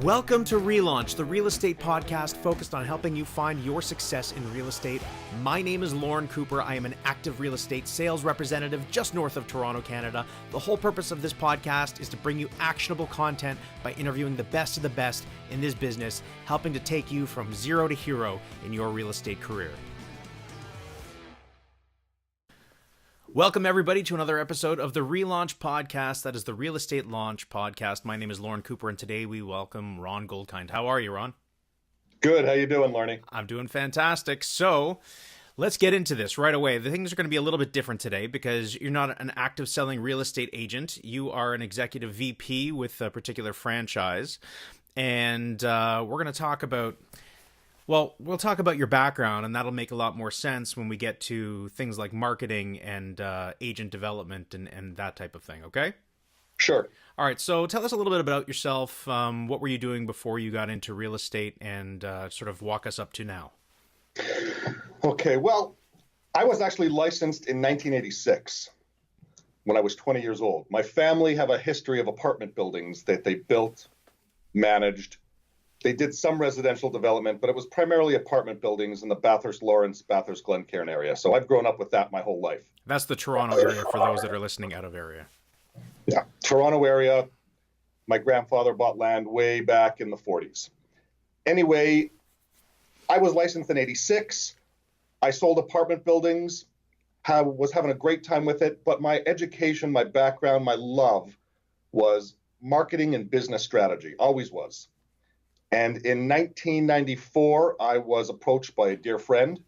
Welcome to RELaunch, the real estate podcast focused on helping you find your success in real estate. My name is Lorne Cooper. I am an active real estate sales representative just north of Toronto, Canada. The whole purpose of this podcast is to bring you actionable content by interviewing the best of the best in this business, helping to take you from zero to hero in your real estate career. Welcome, everybody, to another episode of the RELaunch podcast. That is the Real Estate Launch podcast. My name is Lorne Cooper, and today we welcome Ron Goldkind. How are you, Ron? Good. How you doing, Lorne? I'm doing fantastic. So let's get into this right away. The things are going to be a little bit different today because you're not an active selling real estate agent. You are an executive VP with a particular franchise. And we're going to talk about... Well, we'll talk about your background, and that'll make a lot more sense when we get to things like marketing and agent development and that type of thing, okay? Sure. All right, so tell us a little bit about yourself. What were you doing before you got into real estate, and sort of walk us up to now? Okay, well, I was actually licensed in 1986 when I was 20 years old. My family have a history of apartment buildings that they built, managed. They did some residential development, but it was primarily apartment buildings in the Bathurst Lawrence, Bathurst Glencairn area. So I've grown up with that my whole life. That's the Toronto area for those that are listening out of area. Yeah, Toronto area. My grandfather bought land way back in the 40s. Anyway, I was licensed in 86. I sold apartment buildings, was having a great time with it, but my education, my background, my love was marketing and business strategy, always was. And in 1994, I was approached by a dear friend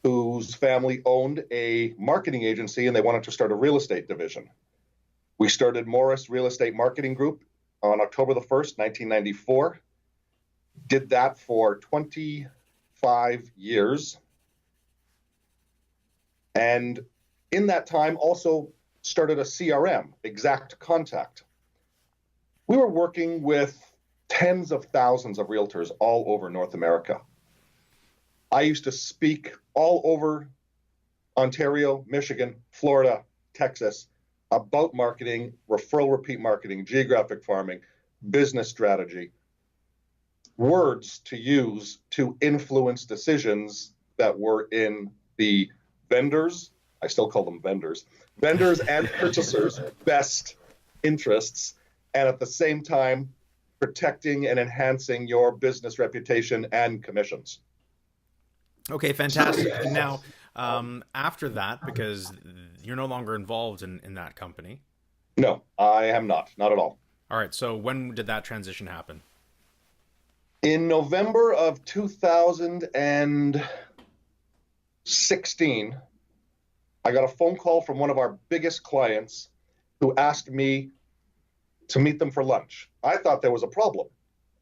whose family owned a marketing agency, and they wanted to start a real estate division. We started Morris Real Estate Marketing Group on October the 1st, 1994. Did that for 25 years. And in that time, also started a CRM, Exact Contact. We were working with tens of thousands of realtors all over North America. I used to speak all over Ontario, Michigan, Florida, Texas about marketing, referral repeat marketing, geographic farming, business strategy, words to use to influence decisions that were in the vendors, I still call them vendors and purchasers' best interests, and at the same time, protecting and enhancing your business reputation and commissions. Okay, fantastic. Now, after that, because you're no longer involved in that company. No, I am not at all. All right, so when did that transition happen? In November of 2016, I got a phone call from one of our biggest clients who asked me to meet them for lunch. I thought there was a problem.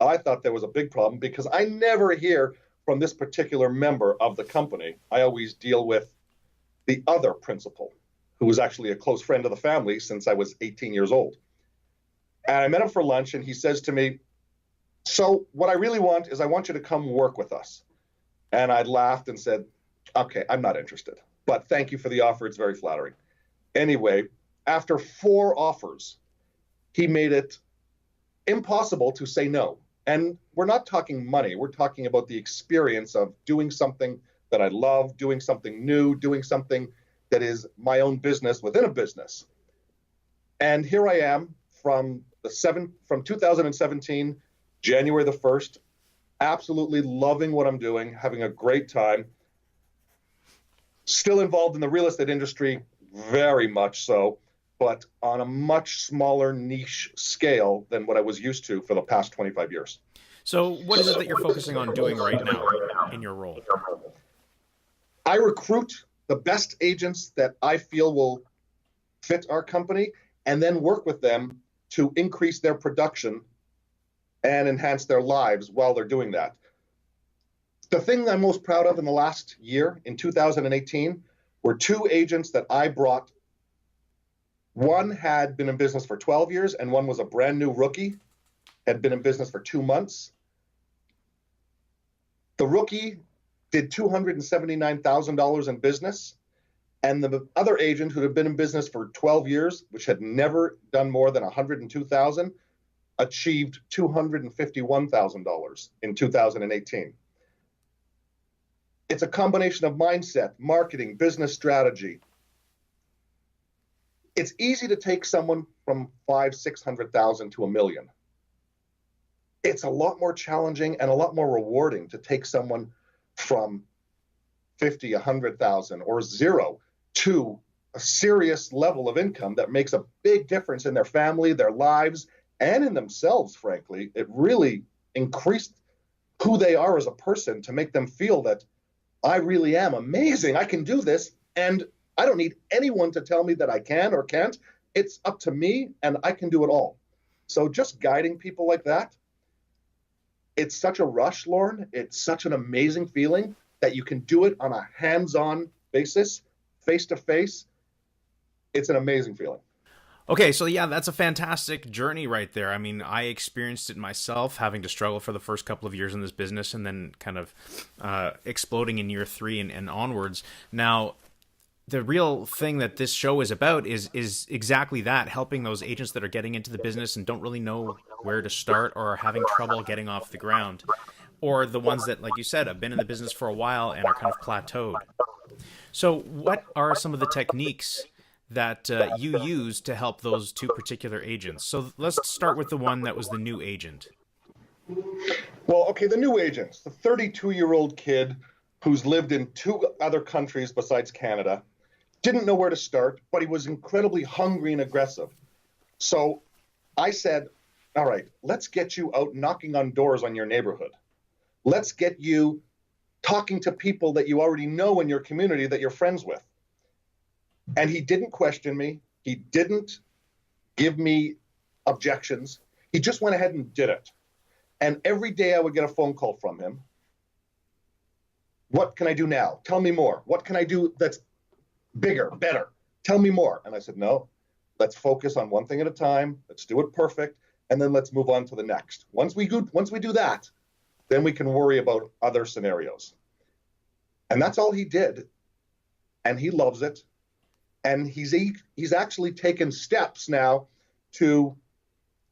I thought there was a big problem because I never hear from this particular member of the company. I always deal with the other principal, who was actually a close friend of the family since I was 18 years old. And I met him for lunch, and he says to me, "So what I really want is I want you to come work with us." And I laughed and said, "Okay, I'm not interested, but thank you for the offer. It's very flattering." Anyway, after 4 offers, he made it impossible to say no. And we're not talking money. We're talking about the experience of doing something that I love, doing something new, doing something that is my own business within a business. And here I am from 2017, January the 1st, absolutely loving what I'm doing, having a great time. Still involved in the real estate industry, very much so, but on a much smaller niche scale than what I was used to for the past 25 years. So what is it that you're focusing on doing right now in your role? I recruit the best agents that I feel will fit our company and then work with them to increase their production and enhance their lives while they're doing that. The thing I'm most proud of in the last year, in 2018, were 2 agents that I brought. One had been in business for 12 years, and one was a brand new rookie, had been in business for 2 months. The rookie did $279,000 in business, and the other agent who had been in business for 12 years, which had never done more than $102,000, achieved $251,000 in 2018. It's a combination of mindset, marketing, business strategy. It's easy to take someone from 500,000-600,000 to $1 million. It's a lot more challenging and a lot more rewarding to take someone from 50, 100,000 or zero to a serious level of income that makes a big difference in their family, their lives, and in themselves, frankly. It really increased who they are as a person to make them feel that I really am amazing. I can do this, and I don't need anyone to tell me that I can or can't. It's up to me, and I can do it all. So just guiding people like that, it's such a rush, Lorne. It's such an amazing feeling that you can do it on a hands-on basis, face-to-face. It's an amazing feeling. Okay, so yeah, that's a fantastic journey right there. I mean, I experienced it myself, having to struggle for the first couple of years in this business and then kind of exploding in year 3 and onwards. Now, the real thing that this show is about is exactly that, helping those agents that are getting into the business and don't really know where to start or are having trouble getting off the ground, or the ones that, like you said, have been in the business for a while and are kind of plateaued. So what are some of the techniques that you use to help those two particular agents? So let's start with the one that was the new agent. Well, okay, the new agent, the 32-year-old kid who's lived in 2 other countries besides Canada, didn't know where to start, but he was incredibly hungry and aggressive. So I said, all right, let's get you out knocking on doors on your neighborhood. Let's get you talking to people that you already know in your community that you're friends with. And he didn't question me. He didn't give me objections. He just went ahead and did it. And every day I would get a phone call from him. What can I do now? Tell me more. What can I do that's bigger, better? Tell me more. And I said, no, let's focus on one thing at a time. Let's do it perfect. And then let's move on to the next. Once we do that, then we can worry about other scenarios. And that's all he did. And he loves it. And he's actually taken steps now to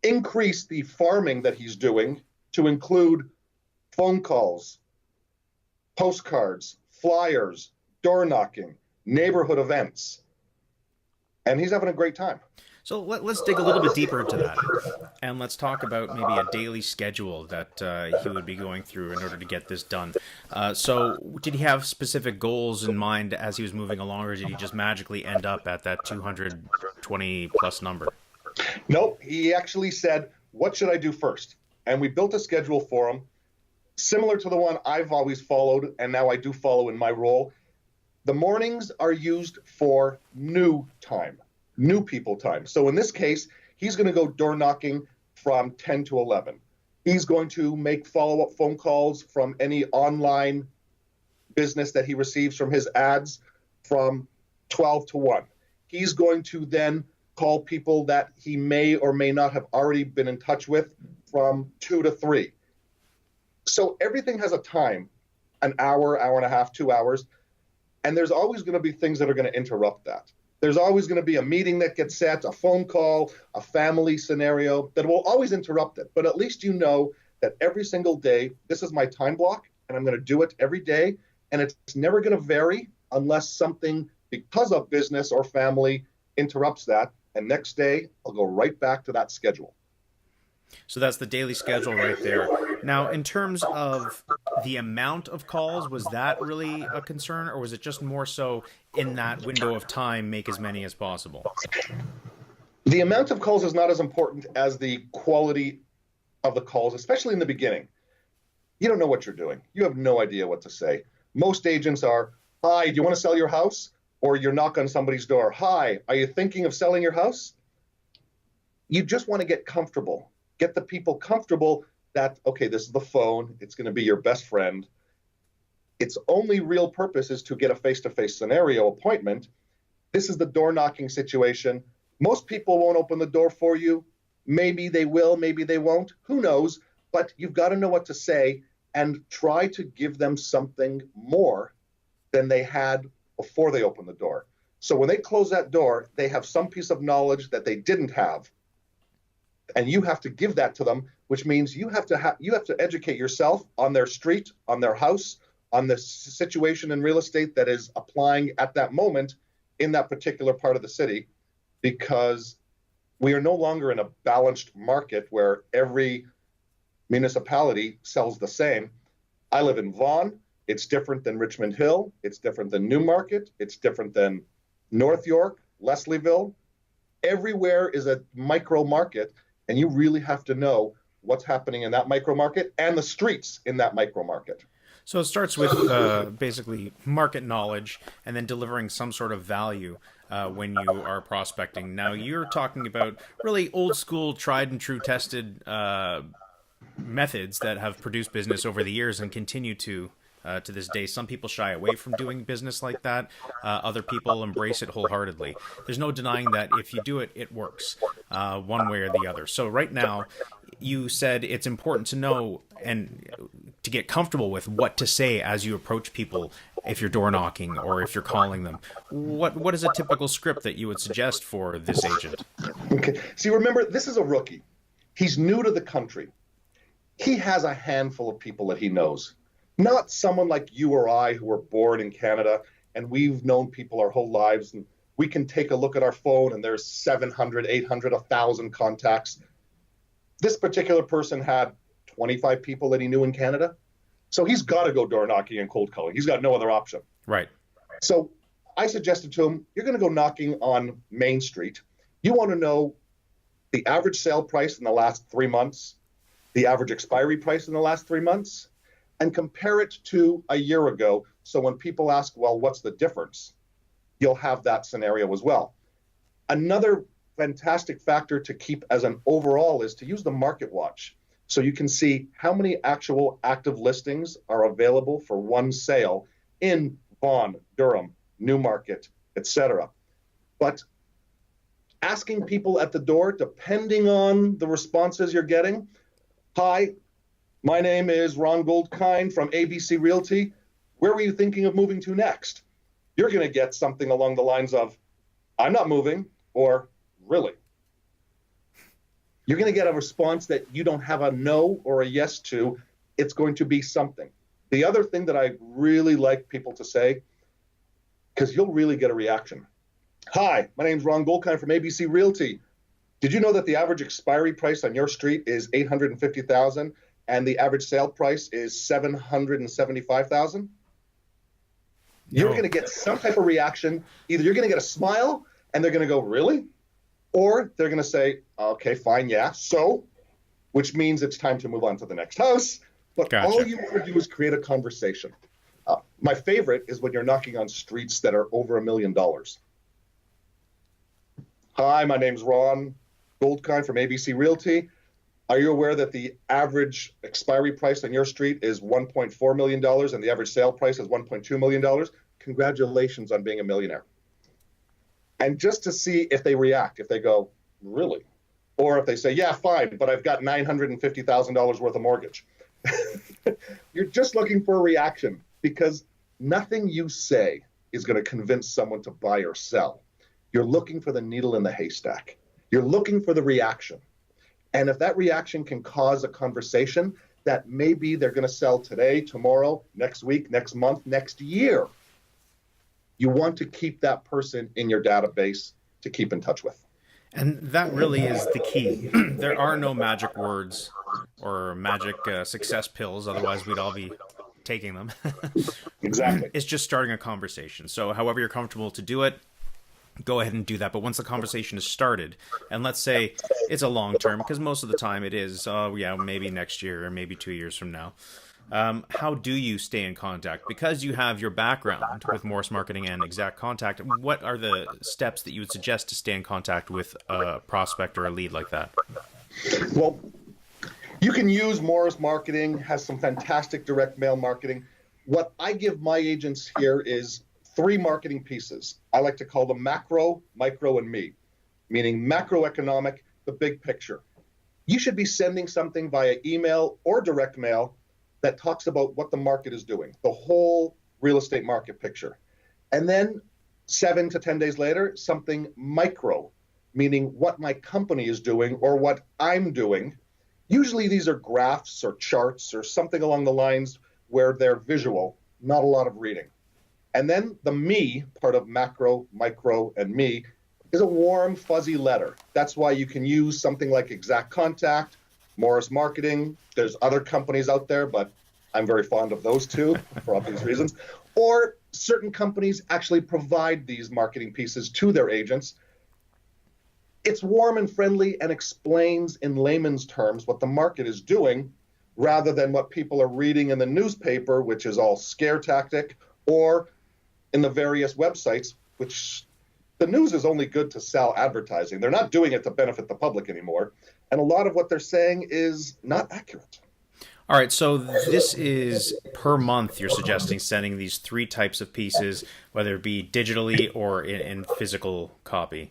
increase the farming that he's doing to include phone calls, postcards, flyers, door knocking, neighborhood events. And he's having a great time. So let's dig a little bit deeper into that. And let's talk about maybe a daily schedule that he would be going through in order to get this done. So did he have specific goals in mind as he was moving along, or did he just magically end up at that 220 plus number? Nope. He actually said, what should I do first? And we built a schedule for him, similar to the one I've always followed, and now I do follow in my role. The mornings are used for new time. New people time. So in this case, he's going to go door knocking from 10 to 11. He's going to make follow-up phone calls from any online business that he receives from his ads from 12 to 1. He's going to then call people that he may or may not have already been in touch with from 2 to 3. So everything has a time, an hour, hour and a half, 2 hours, and there's always going to be things that are going to interrupt that. There's always going to be a meeting that gets set, a phone call, a family scenario that will always interrupt it. But at least you know that every single day, this is my time block, and I'm going to do it every day. And it's never going to vary unless something, because of business or family, interrupts that. And next day, I'll go right back to that schedule. So that's the daily schedule right there. Now, in terms of the amount of calls, was that really a concern, or was it just more so in that window of time, make as many as possible? The amount of calls is not as important as the quality of the calls, especially in the beginning. You don't know what you're doing. You have no idea what to say. Most agents are, hi, do you want to sell your house? Or you knock on somebody's door. Hi, are you thinking of selling your house? You just want to get comfortable. Get the people comfortable that, okay, this is the phone. It's going to be your best friend. Its only real purpose is to get a face-to-face scenario appointment. This is the door knocking situation. Most people won't open the door for you. Maybe they will, maybe they won't. Who knows? But you've got to know what to say and try to give them something more than they had before they opened the door. So when they close that door, they have some piece of knowledge that they didn't have. And you have to give that to them, which means you have to educate yourself on their street, on their house, on the situation in real estate that is applying at that moment in that particular part of the city, because we are no longer in a balanced market where every municipality sells the same. I live in Vaughan. It's different than Richmond Hill. It's different than Newmarket. It's different than North York, Leslieville. Everywhere is a micro market, and you really have to know what's happening in that micro market and the streets in that micro market. So it starts with basically market knowledge and then delivering some sort of value when you are prospecting. Now, you're talking about really old school, tried and true tested methods that have produced business over the years and continue to this day. Some people shy away from doing business like that. Other people embrace it wholeheartedly. There's no denying that if you do it, it works one way or the other. So right now, you said it's important to know and to get comfortable with what to say as you approach people if you're door knocking or if you're calling them. What is a typical script that you would suggest for this agent? Okay. See, remember, this is a rookie. He's new to the country. He has a handful of people that he knows. Not someone like you or I who were born in Canada and we've known people our whole lives and we can take a look at our phone and there's 700, 800, 1,000 contacts. This particular person had 25 people that he knew in Canada. So he's got to go door knocking and cold calling. He's got no other option. Right. So I suggested to him, you're going to go knocking on Main Street. You want to know the average sale price in the last 3 months, the average expiry price in the last 3 months, and compare it to a year ago. So when people ask, well, what's the difference? You'll have that scenario as well. Another fantastic factor to keep as an overall is to use the market watch. So you can see how many actual active listings are available for one sale in Vaughan, Durham, Newmarket, etc. But asking people at the door, depending on the responses you're getting, hi, my name is Ron Goldkind from ABC Realty. Where were you thinking of moving to next? You're going to get something along the lines of, I'm not moving, or really. You're going to get a response that you don't have a no or a yes to. It's going to be something. The other thing that I really like people to say, because you'll really get a reaction. Hi, my name's Ron Goldkind from ABC Realty. Did you know that the average expiry price on your street is $850,000 and the average sale price is $775,000? You're going to get some type of reaction. Either you're going to get a smile and they're going to go, really? Or they're going to say, okay, fine, yeah, so, which means it's time to move on to the next house. But Gotcha. All you want to do is create a conversation. My favorite is when you're knocking on streets that are over $1 million. Hi, my name's Ron Goldkind from ABC Realty. Are you aware that the average expiry price on your street is $1.4 million and the average sale price is $1.2 million? Congratulations on being a millionaire. And just to see if they react, if they go, really? Or if they say, yeah, fine, but I've got $950,000 worth of mortgage. You're just looking for a reaction because nothing you say is going to convince someone to buy or sell. You're looking for the needle in the haystack. You're looking for the reaction. And if that reaction can cause a conversation that maybe they're going to sell today, tomorrow, next week, next month, next year, you want to keep that person in your database to keep in touch with. And that really is the key. There are no magic words or magic success pills. Otherwise, we'd all be taking them. Exactly. It's just starting a conversation. So however you're comfortable to do it, go ahead and do that. But once the conversation is started, and let's say it's a long term, because most of the time it is, oh yeah, maybe next year or maybe 2 years from now. How do you stay in contact? Because you have your background with Morse Marketing and Exact Contact, what are the steps that you would suggest to stay in contact with a prospect or a lead like that? Well, you can use Morse Marketing, has some fantastic direct mail marketing. What I give my agents here is 3 marketing pieces. I like to call them macro, micro, and me, meaning macroeconomic, the big picture. You should be sending something via email or direct mail that talks about what the market is doing, the whole real estate market picture. And then 7 to 10 days later, something micro, meaning what my company is doing or what I'm doing. Usually these are graphs or charts or something along the lines where they're visual, not a lot of reading. And then the me part of macro, micro, and me is a warm, fuzzy letter. That's why you can use something like Exact Contact, Morris Marketing. There's other companies out there, but I'm very fond of those two for obvious reasons. Or certain companies actually provide these marketing pieces to their agents. It's warm and friendly and explains in layman's terms what the market is doing rather than what people are reading in the newspaper, which is all scare tactic, or in the various websites, which the news is only good to sell advertising. They're not doing it to benefit the public anymore. And a lot of what they're saying is not accurate. All right, so this is per month you're suggesting sending these 3 types of pieces, whether it be digitally or in physical copy.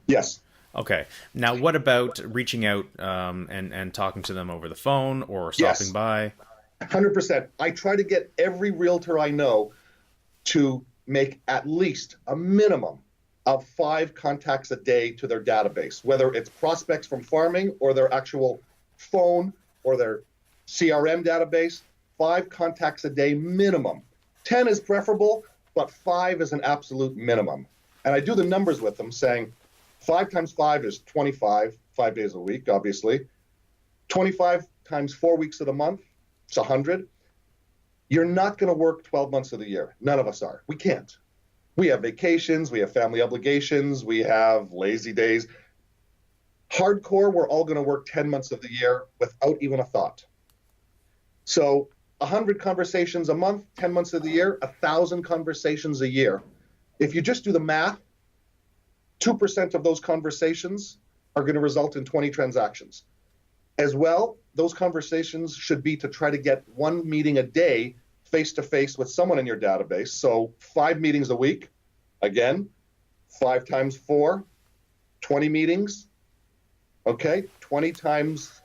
Yes. Okay. Now, what about reaching out and talking to them over the phone or stopping by? 100%. I try to get every realtor I know to make at least a minimum of 5 contacts a day to their database, whether it's prospects from farming or their actual phone or their CRM database. 5 contacts a day minimum. 10 is preferable, but 5 is an absolute minimum. And I do the numbers with them saying 5 times 5 is 25, 5 days a week, obviously. 25 times 4 weeks of the month, it's 100. You're not going to work 12 months of the year. None of us are. We can't. We have vacations, we have family obligations, we have lazy days. Hardcore, we're all going to work 10 months of the year without even a thought. So 100 conversations a month, 10 months of the year, 1,000 conversations a year. If you just do the math, 2% of those conversations are going to result in 20 transactions. As well, those conversations should be to try to get 1 meeting a day face-to-face with someone in your database. So 5 meetings a week. Again, 5 times 4, 20 meetings. Okay, 20 times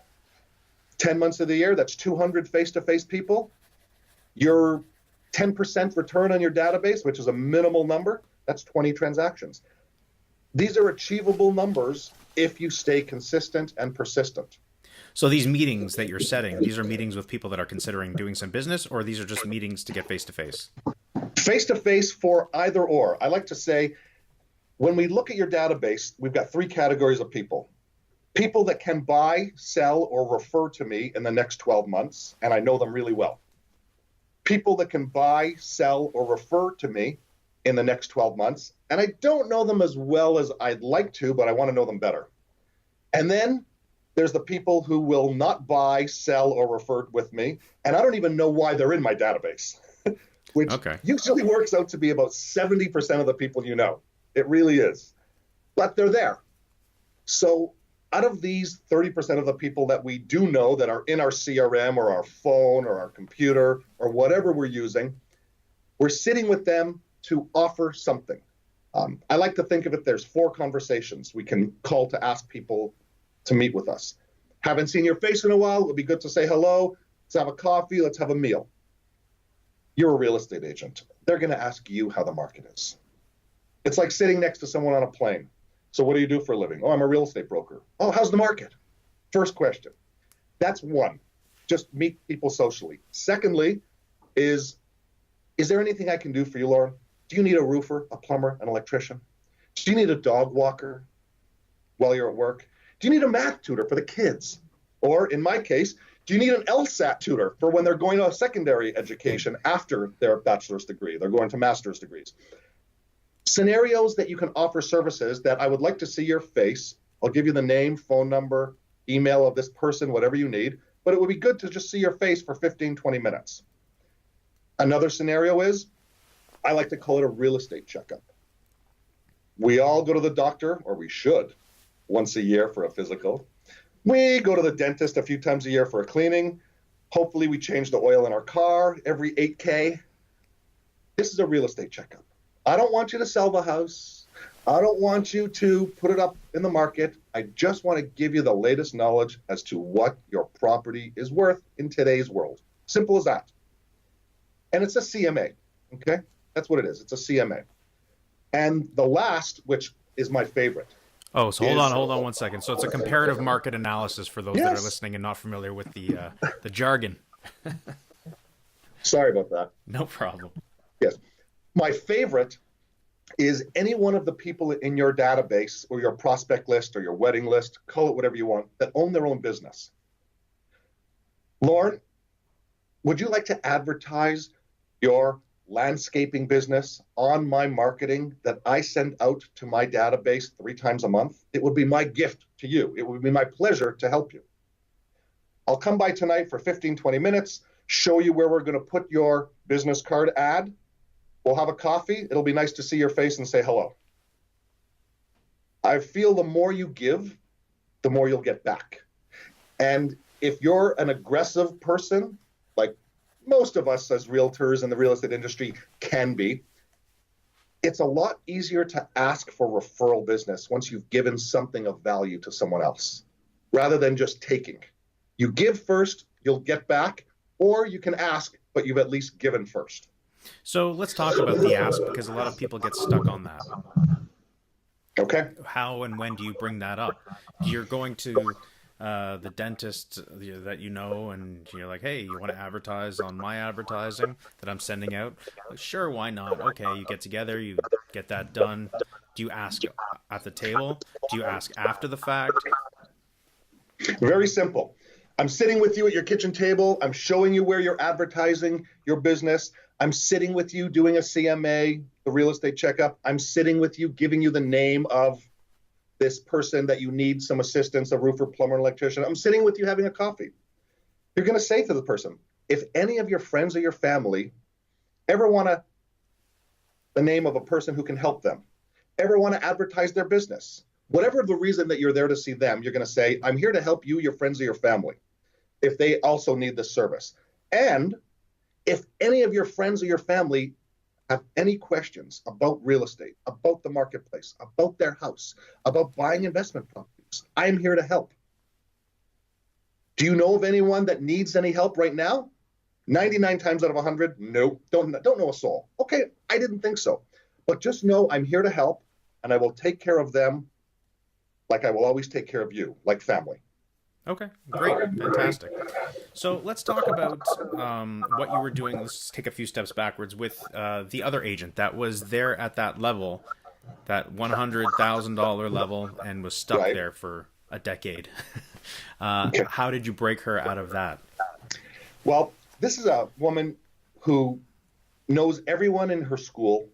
10 months of the year, that's 200 face-to-face people. Your 10% return on your database, which is a minimal number, that's 20 transactions. These are achievable numbers if you stay consistent and persistent. So these meetings that you're setting, these are meetings with people that are considering doing some business, or these are just meetings to get face-to-face? Face-to-face for either or. I like to say, when we look at your database, we've got 3 categories of people. People that can buy, sell, or refer to me in the next 12 months, and I know them really well. People that can buy, sell, or refer to me in the next 12 months, and I don't know them as well as I'd like to, but I want to know them better. And then there's the people who will not buy, sell, or refer with me, and I don't even know why they're in my database, which usually works out to be about 70% of the people you know. It really is. But they're there. So out of these 30% of the people that we do know that are in our CRM or our phone or our computer or whatever we're using, we're sitting with them to offer something. I like to think of it, there's 4 conversations we can call to ask people to meet with us. Haven't seen your face in a while. It would be good to say hello. Let's have a coffee. Let's have a meal. You're a real estate agent. They're going to ask you how the market is. It's like sitting next to someone on a plane. So what do you do for a living? Oh, I'm a real estate broker. Oh, how's the market? First question. That's one. Just meet people socially. Secondly is there anything I can do for you, Lorne? Do you need a roofer, a plumber, an electrician? Do you need a dog walker while you're at work? Do you need a math tutor for the kids? Or in my case, do you need an LSAT tutor for when they're going to a secondary education after their bachelor's degree? They're going to master's degrees. Scenarios that you can offer services that I would like to see your face. I'll give you the name, phone number, email of this person, whatever you need, but it would be good to just see your face for 15, 20 minutes. Another scenario is, I like to call it a real estate checkup. We all go to the doctor, or we should, once a year for a physical. We go to the dentist a few times a year for a cleaning. Hopefully we change the oil in our car every 8K. This is a real estate checkup. I don't want you to sell the house. I don't want you to put it up in the market. I just want to give you the latest knowledge as to what your property is worth in today's world. Simple as that. And it's a CMA, okay? That's what it is. It's a CMA. And the last, which is my favorite. Oh, so hold on 1 second. So it's a comparative market analysis for those that are Yes. listening and not familiar with the jargon. Sorry about that. No problem. Yes. My favorite is any one of the people in your database or your prospect list or your wedding list, call it whatever you want, that own their own business. Lorne, would you like to advertise your landscaping business on my marketing that I send out to my database 3 times a month? It would be my gift to you. It would be my pleasure to help you. I'll come by tonight for 15, 20 minutes, show you where we're going to put your business card ad. We'll have a coffee. It'll be nice to see your face and say hello. I feel the more you give, the more you'll get back. And if you're an aggressive person, like most of us as realtors in the real estate industry can be, it's a lot easier to ask for referral business once you've given something of value to someone else, rather than just taking. You give first, you'll get back, or you can ask, but you've at least given first. So let's talk about the ask, because a lot of people get stuck on that. Okay. How and when do you bring that up? You're going to the dentist that you know, and you're like, hey, you want to advertise on my advertising that I'm sending out? Like, sure, why not? Okay, you get together, you get that done. Do you ask at the table? Do you ask after the fact? Very simple. I'm sitting with you at your kitchen table. I'm showing you where you're advertising your business. I'm sitting with you doing a CMA, the real estate checkup. I'm sitting with you, giving you the name of this person that you need some assistance, a roofer, plumber, electrician. I'm sitting with you having a coffee. You're going to say to the person, if any of your friends or your family ever want the name of a person who can help them, ever want to advertise their business, whatever the reason that you're there to see them, you're going to say, I'm here to help you, your friends, or your family, if they also need this service. And if any of your friends or your family have any questions about real estate, about the marketplace, about their house, about buying investment properties, I'm here to help. Do you know of anyone that needs any help right now? 99 times out of 100, no, don't know a soul. Okay, I didn't think so. But just know I'm here to help, and I will take care of them like I will always take care of you, like family. Okay, great, fantastic. So let's talk about what you were doing. Let's take a few steps backwards with the other agent that was there at that level, that $100,000 level, and was stuck there for a decade. How did you break her out of that? Well, this is a woman who knows everyone in her school,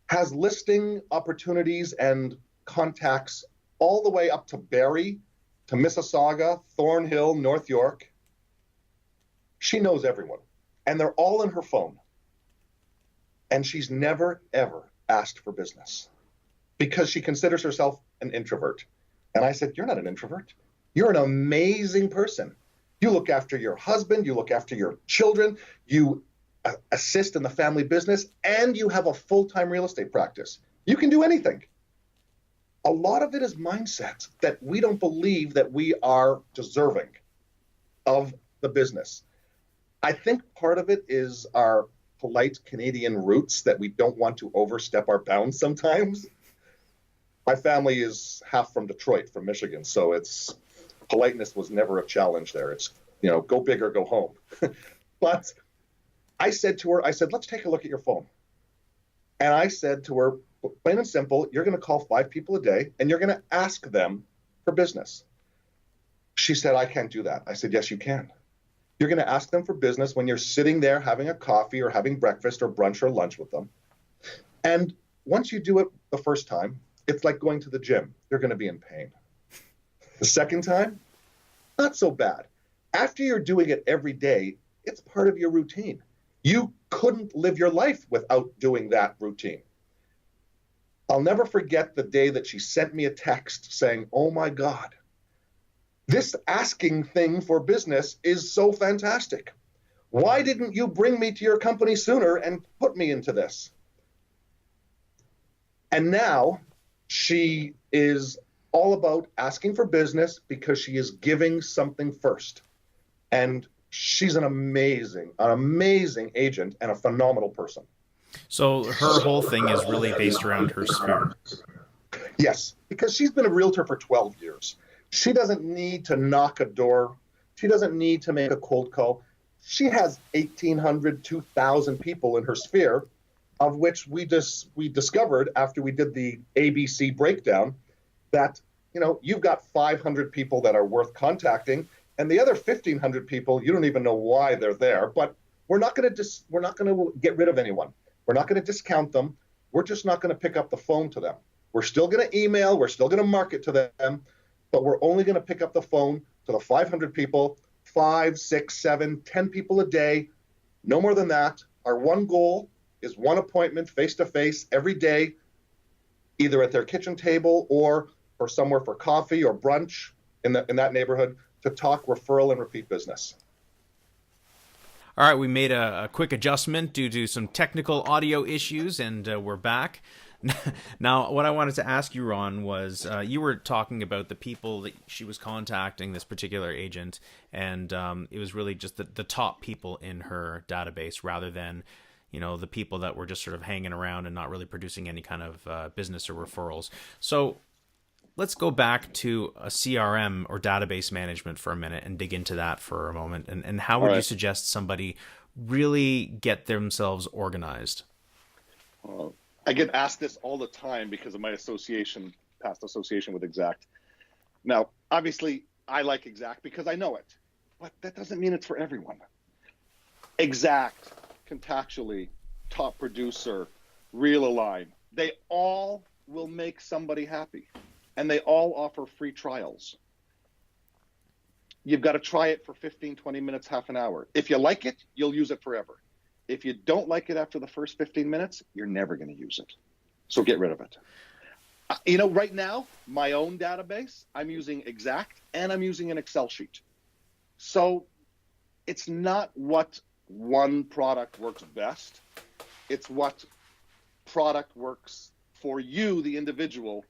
has listing opportunities and contacts all the way up to Barrie, to Mississauga, Thornhill, North York. She knows everyone, and they're all in her phone. And she's never, ever asked for business because she considers herself an introvert. And I said, you're not an introvert. You're an amazing person. You look after your husband, you look after your children, you assist in the family business, and you have a full-time real estate practice. You can do anything. A lot of it is mindset, that we don't believe that we are deserving of the business. I think part of it is our polite Canadian roots, that we don't want to overstep our bounds sometimes. My family is half from Detroit, from Michigan, so politeness was never a challenge there. It's, go big or go home. But I said to her, let's take a look at your phone. And I said to her, plain and simple, you're going to call 5 people a day, and you're going to ask them for business. She said, I can't do that. I said, yes, you can. You're going to ask them for business when you're sitting there having a coffee or having breakfast or brunch or lunch with them. And once you do it the first time, it's like going to the gym. You're going to be in pain. The second time, not so bad. After you're doing it every day, it's part of your routine. You couldn't live your life without doing that routine. I'll never forget the day that she sent me a text saying, oh my God, this asking thing for business is so fantastic. Why didn't you bring me to your company sooner and put me into this? And now she is all about asking for business because she is giving something first. And she's an amazing agent and a phenomenal person. So her whole thing is really based around her sphere. Yes, because she's been a realtor for 12 years. She doesn't need to knock a door. She doesn't need to make a cold call. She has 1,800, 2,000 people in her sphere, of which we discovered after we did the ABC breakdown that, you've got 500 people that are worth contacting, and the other 1,500 people, you don't even know why they're there. But we're not going to get rid of anyone. We're not going to discount them. We're just not going to pick up the phone to them. We're still going to email. We're still going to market to them, but we're only going to pick up the phone to the 500 people, 5, 6, 7, 10 people a day, no more than that. Our one goal is one appointment face-to-face every day, either at their kitchen table or somewhere for coffee or brunch in that neighborhood to talk referral and repeat business. All right, we made a quick adjustment due to some technical audio issues, and we're back. Now, what I wanted to ask you, Ron, was you were talking about the people that she was contacting, this particular agent, and it was really just the top people in her database rather than, the people that were just sort of hanging around and not really producing any kind of business or referrals. So let's go back to a CRM or database management for a minute and dig into that for a moment. And how would you suggest somebody really get themselves organized? I get asked this all the time because of my past association with Exact. Now, obviously, I like Exact because I know it, but that doesn't mean it's for everyone. Exact, Contactually, Top Producer, RELaunch, they all will make somebody happy, and they all offer free trials. You've got to try it for 15, 20 minutes, half an hour. If you like it, you'll use it forever. If you don't like it after the first 15 minutes, you're never going to use it. So get rid of it. Right now, my own database, I'm using Exact and I'm using an Excel sheet. So it's not what one product works best. It's what product works for you, the individual.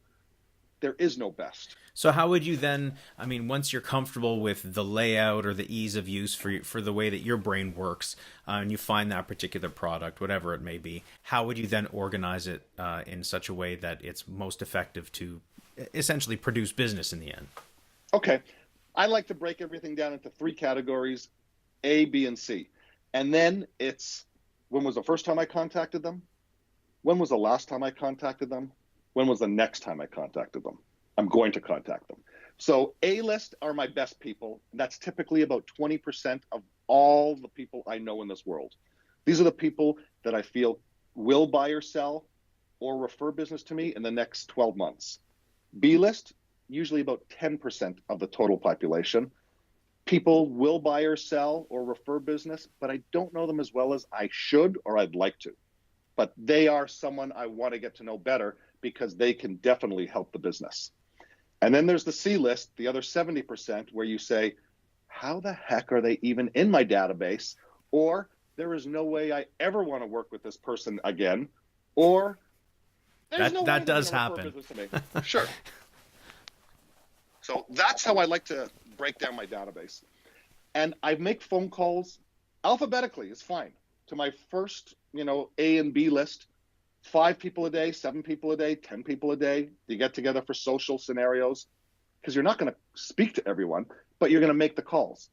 There is no best. So how would you then, once you're comfortable with the layout or the ease of use for the way that your brain works, and you find that particular product, whatever it may be, how would you then organize it in such a way that it's most effective to essentially produce business in the end? Okay. I like to break everything down into 3 categories, A, B, and C. And then it's, when was the first time I contacted them? When was the last time I contacted them? When was the next time I contacted them? I'm going to contact them. So A-list are my best people. That's typically about 20% of all the people I know in this world. These are the people that I feel will buy or sell or refer business to me in the next 12 months. B-list, usually about 10% of the total population. People will buy or sell or refer business, but I don't know them as well as I should or I'd like to. But they are someone I want to get to know better because they can definitely help the business. And then there's the C list, the other 70%, where you say, how the heck are they even in my database? Or there is no way I ever want to work with this person again. Or there's no way that does happen. Business to me. Sure. So that's how I like to break down my database. And I make phone calls alphabetically, it's fine, to my first, A and B list. 5 people a day, 7 people a day, 10 people a day. You get together for social scenarios because you're not going to speak to everyone, but you're going to make the calls.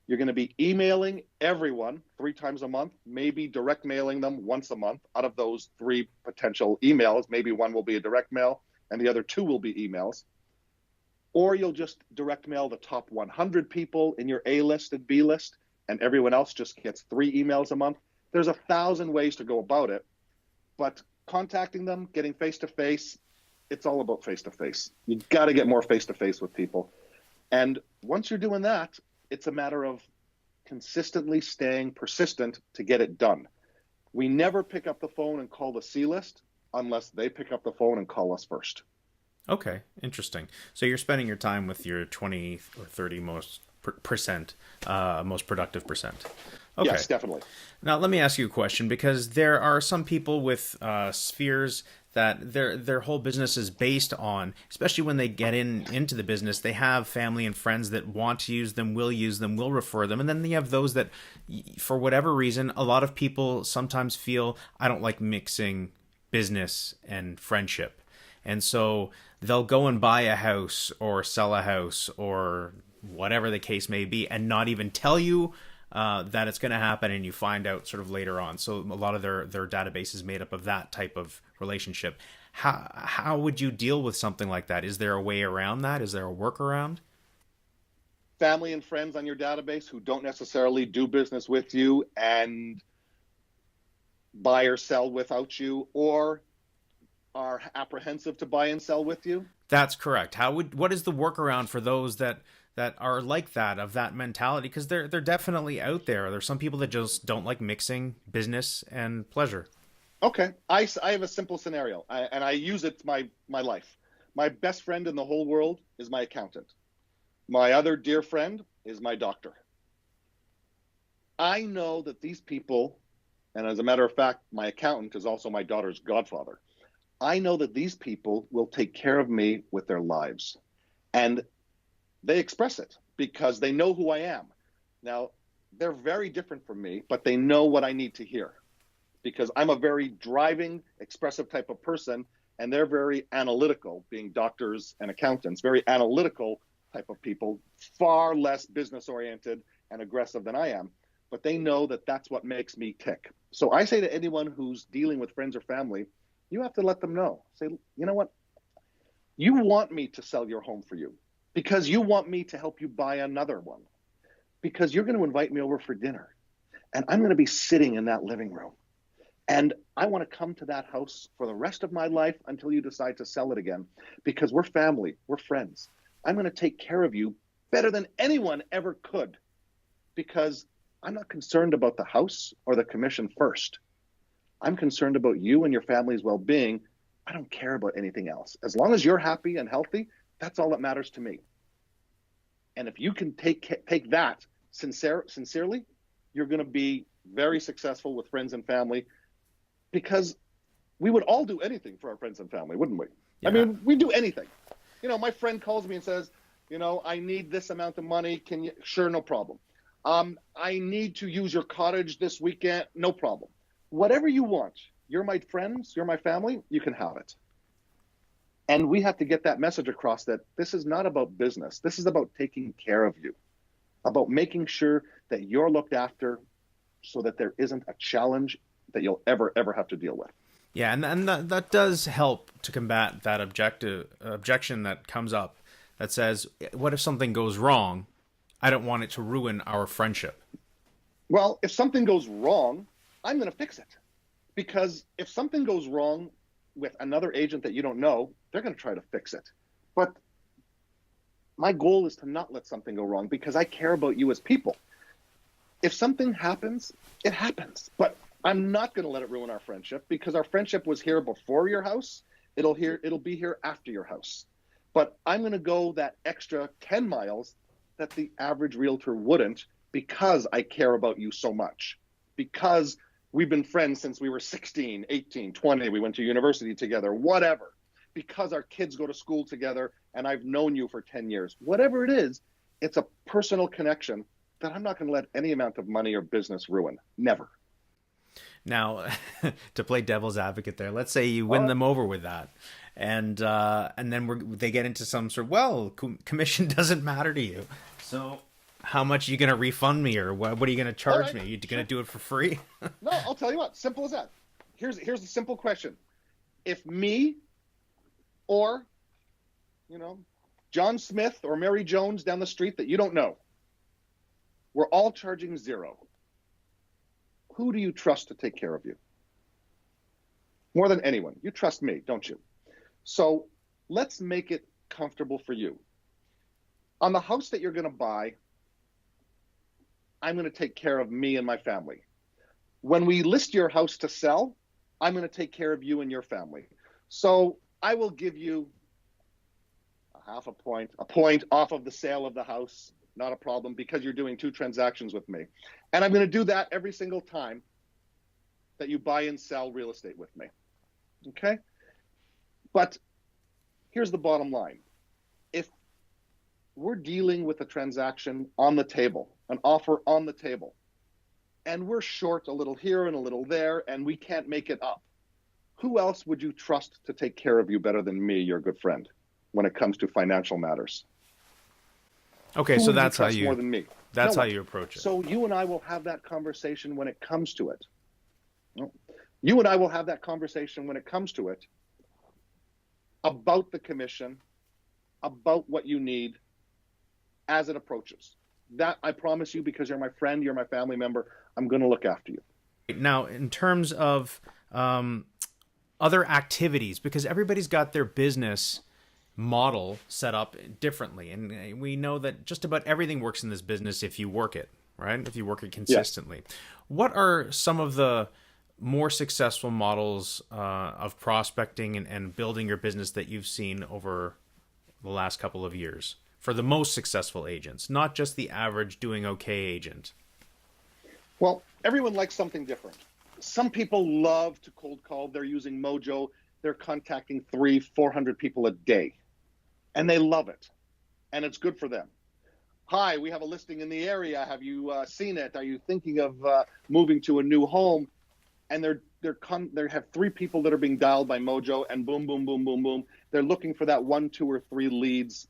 You're going to be emailing everyone 3 times a month, maybe direct mailing them once a month. Out of those 3 potential emails, maybe 1 will be a direct mail and the other 2 will be emails. Or you'll just direct mail the top 100 people in your A list and B list, and everyone else just gets 3 emails a month. There's 1,000 ways to go about it, but contacting them, getting face-to-face, it's all about face-to-face. You got to get more face-to-face with people. And once you're doing that, it's a matter of consistently staying persistent to get it done. We never pick up the phone and call the C list unless they pick up the phone and call us first. Okay, interesting. So you're spending your time with your 20 or 30 most productive percent. Okay. Yes, definitely. Now, let me ask you a question, because there are some people with spheres that their whole business is based on, especially when they get into the business, they have family and friends that want to use them, will refer them. And then you have those that, for whatever reason, a lot of people sometimes feel, I don't like mixing business and friendship. And so they'll go and buy a house or sell a house or whatever the case may be and not even tell you that it's going to happen, and you find out sort of later on. So a lot of their database is made up of that type of relationship. How would you deal with something like that? Is there a way around that? Is there a workaround? Family and friends on your database who don't necessarily do business with you and buy or sell without you, or are apprehensive to buy and sell with you? That's correct. What is the workaround for those that are like that, of that mentality? Because they're definitely out there. There's some people that just don't like mixing business and pleasure. Okay, I have a simple scenario, and I use it my life. My best friend in the whole world is my accountant. My other dear friend is my doctor. I know that these people, and as a matter of fact, my accountant is also my daughter's godfather. I know that these people will take care of me with their lives. And they express it because they know who I am. Now, they're very different from me, but they know what I need to hear because I'm a very driving, expressive type of person, and they're very analytical, being doctors and accountants, very analytical type of people, far less business-oriented and aggressive than I am. But they know that that's what makes me tick. So I say to anyone who's dealing with friends or family, you have to let them know. Say, you know what? You want me to sell your home for you because you want me to help you buy another one, because you're going to invite me over for dinner and I'm going to be sitting in that living room. And I want to come to that house for the rest of my life until you decide to sell it again, because we're family, we're friends. I'm going to take care of you better than anyone ever could, because I'm not concerned about the house or the commission first. I'm concerned about you and your family's well-being. I don't care about anything else. As long as you're happy and healthy, that's all that matters to me. And if you can take that sincerely, you're going to be very successful with friends and family, because we would all do anything for our friends and family, wouldn't we? Yeah. I mean, we do anything. You know, my friend calls me and says, you know, I need this amount of money. Can you? Sure, no problem. I need to use your cottage this weekend. No problem. Whatever you want. You're my friends. You're my family. You can have it. And we have to get that message across that this is not about business. This is about taking care of you, about making sure that you're looked after so that there isn't a challenge that you'll ever have to deal with. Yeah, and that does help to combat that objection that comes up that says, what if something goes wrong? I don't want it to ruin our friendship. Well, if something goes wrong, I'm going to fix it. Because if something goes wrong with another agent that you don't know, they're going to try to fix it. But my goal is to not let something go wrong, because I care about you as people. If something happens, it happens. But I'm not going to let it ruin our friendship, because our friendship was here before your house. It'll be here after your house. But I'm going to go that extra 10 miles that the average realtor wouldn't, because I care about you so much. Because we've been friends since we were 16, 18, 20. We went to university together, whatever. Because our kids go to school together and I've known you for 10 years. Whatever it is, it's a personal connection that I'm not going to let any amount of money or business ruin. Never. Now, to play devil's advocate there, let's say you win them over with that, and then they get into some sort of, commission doesn't matter to you. So how much are you going to refund me, or what are you going to charge me? Are you going to do it for free? No, I'll tell you what. Simple as that. Here's the simple question. If me or, John Smith or Mary Jones down the street that you don't know, we're all charging $0. Who do you trust to take care of you? More than anyone. You trust me, don't you? So let's make it comfortable for you. On the house that you're going to buy, I'm going to take care of me and my family. When we list your house to sell, I'm going to take care of you and your family. So I will give you a point off of the sale of the house. Not a problem, because you're doing 2 transactions with me. And I'm going to do that every single time that you buy and sell real estate with me. Okay? But here's the bottom line. If we're dealing with a transaction on the table, an offer on the table, and we're short a little here and a little there, and we can't make it up, who else would you trust to take care of you better than me, your good friend? when it comes to financial matters. Okay, Who so would that's how trust you more than me? that's No how one. you approach it. So you and I will have that conversation when it comes to it. You and I will have that conversation when it comes to it about the commission, about what you need as it approaches. That I promise you, because you're my friend, you're my family member, I'm going to look after you. Now, in terms of other activities, because everybody's got their business model set up differently, and we know that just about everything works in this business if you work it, right? If you work it consistently. Yes. What are some of the more successful models of prospecting and building your business that you've seen over the last couple of years for the most successful agents, not just the average doing okay agent? Well, everyone likes something different. Some people love to cold call. They're using Mojo. They're contacting 300-400 people a day, and they love it, and it's good for them. Hi, we have a listing in the area. Have you seen it? Are you thinking of moving to a new home? And they have 3 people that are being dialed by Mojo, and boom, boom, boom, boom, boom. They're looking for that 1, 2, or 3 leads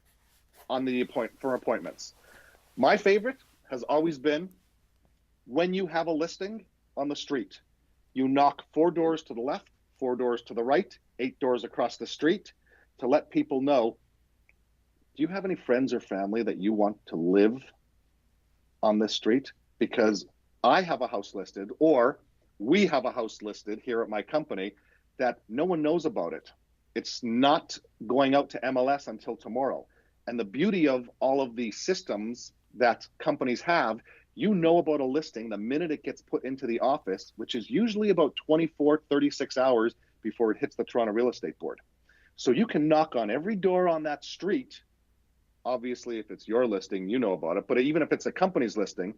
on the for appointments. My favorite has always been when you have a listing on the street, you knock 4 doors to the left, 4 doors to the right, 8 doors across the street to let people know, do you have any friends or family that you want to live on this street? Because I have a house listed, or we have a house listed here at my company that no one knows about it. It's not going out to MLS until tomorrow. And the beauty of all of the systems that companies have, you know about a listing the minute it gets put into the office, which is usually about 24, 36 hours before it hits the Toronto Real Estate Board. So you can knock on every door on that street. Obviously, if it's your listing, you know about it. But even if it's a company's listing,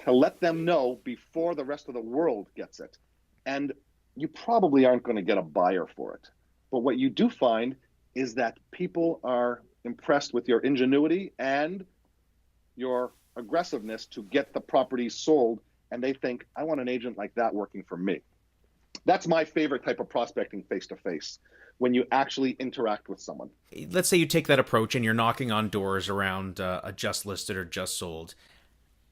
to let them know before the rest of the world gets it. And you probably aren't going to get a buyer for it. But what you do find is that people are impressed with your ingenuity and your aggressiveness to get the property sold, and they think, I want an agent like that working for me. That's my favorite type of prospecting face-to-face, when you actually interact with someone. Let's say you take that approach and you're knocking on doors around a just listed or just sold.